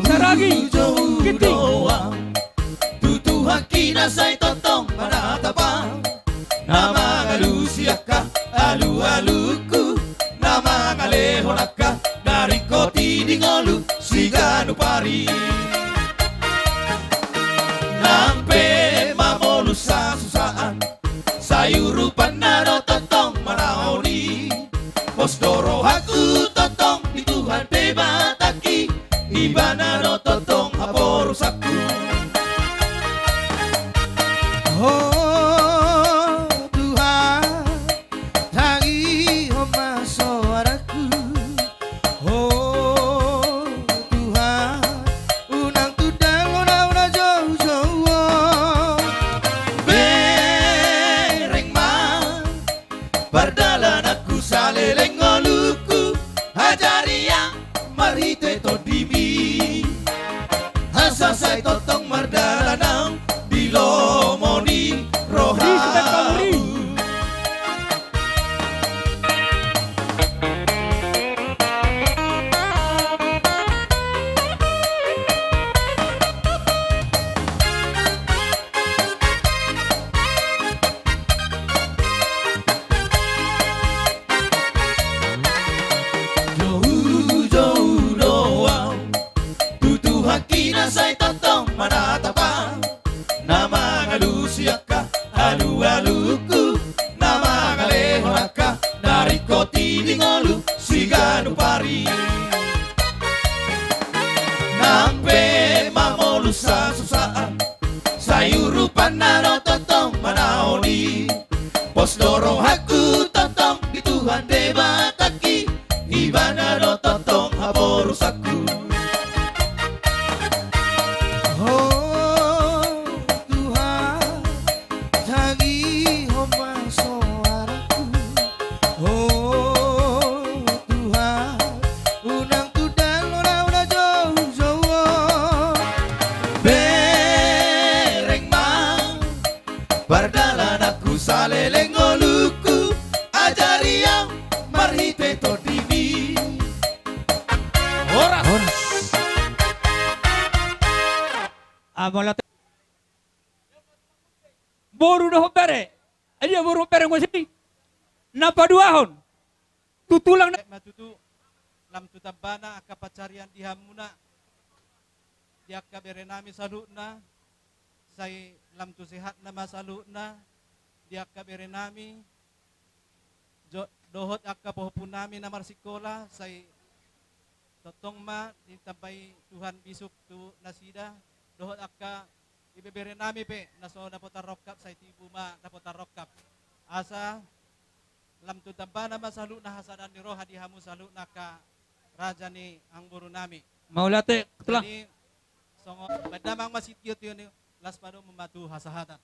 Saragi. Giting. Hakina say totong manatapang nama ngalusiaka alu-aluku nama ngalehonaka dari koti dingolu siganu pari nampe mamolu susaan sayurupan nado totong manaoni pos doro haku totong di Tuhan tebataki ibana no totong haporusaku. Oh Tuhan, tangi homa suaraku. Oh Tuhan, unang tudang una jauh-jauh. Bereng man, bardalan aku saleleng ngoluku. Hajari yang marhite todimi. Hasa say totong mardalanang dilomoni rohamu. Jauh-jauh doang tutu hakina say totong manatapang nama ngalusiaka alu-aluku nama ngalehonaka dari koti dingolu siganu pari nampe mamolu susaan sayurupan nano totong manaoni pos dorong haku totong di Tuhan debataki ibana no totong haborusaku. Bardalan aku saleleng ngoluku ajari yang marhite todimi. Horas. Amolat. Boru dah pere. Aja boru pere ngosini. Napa duahon? Tutulang na. Matutu lam tutabana akapacarian dihamuna. Diaka berenami saluna. Say lam tu sehat na masaluna. Diaka berenami. Dohot akka pohopun nami na marsikola. Say totong ma ditabay Tuhan bisuk tu nasida dohot akka ibebere nami pe naso napotarokap sa itibu ma napotarokap asa lam tu tambana masalu na hasadan ni roha di hamu salu na ka raja ni ang buru nami Maulate, ketulang. jadi songo badamang masityot yun las pado mematu hasahatan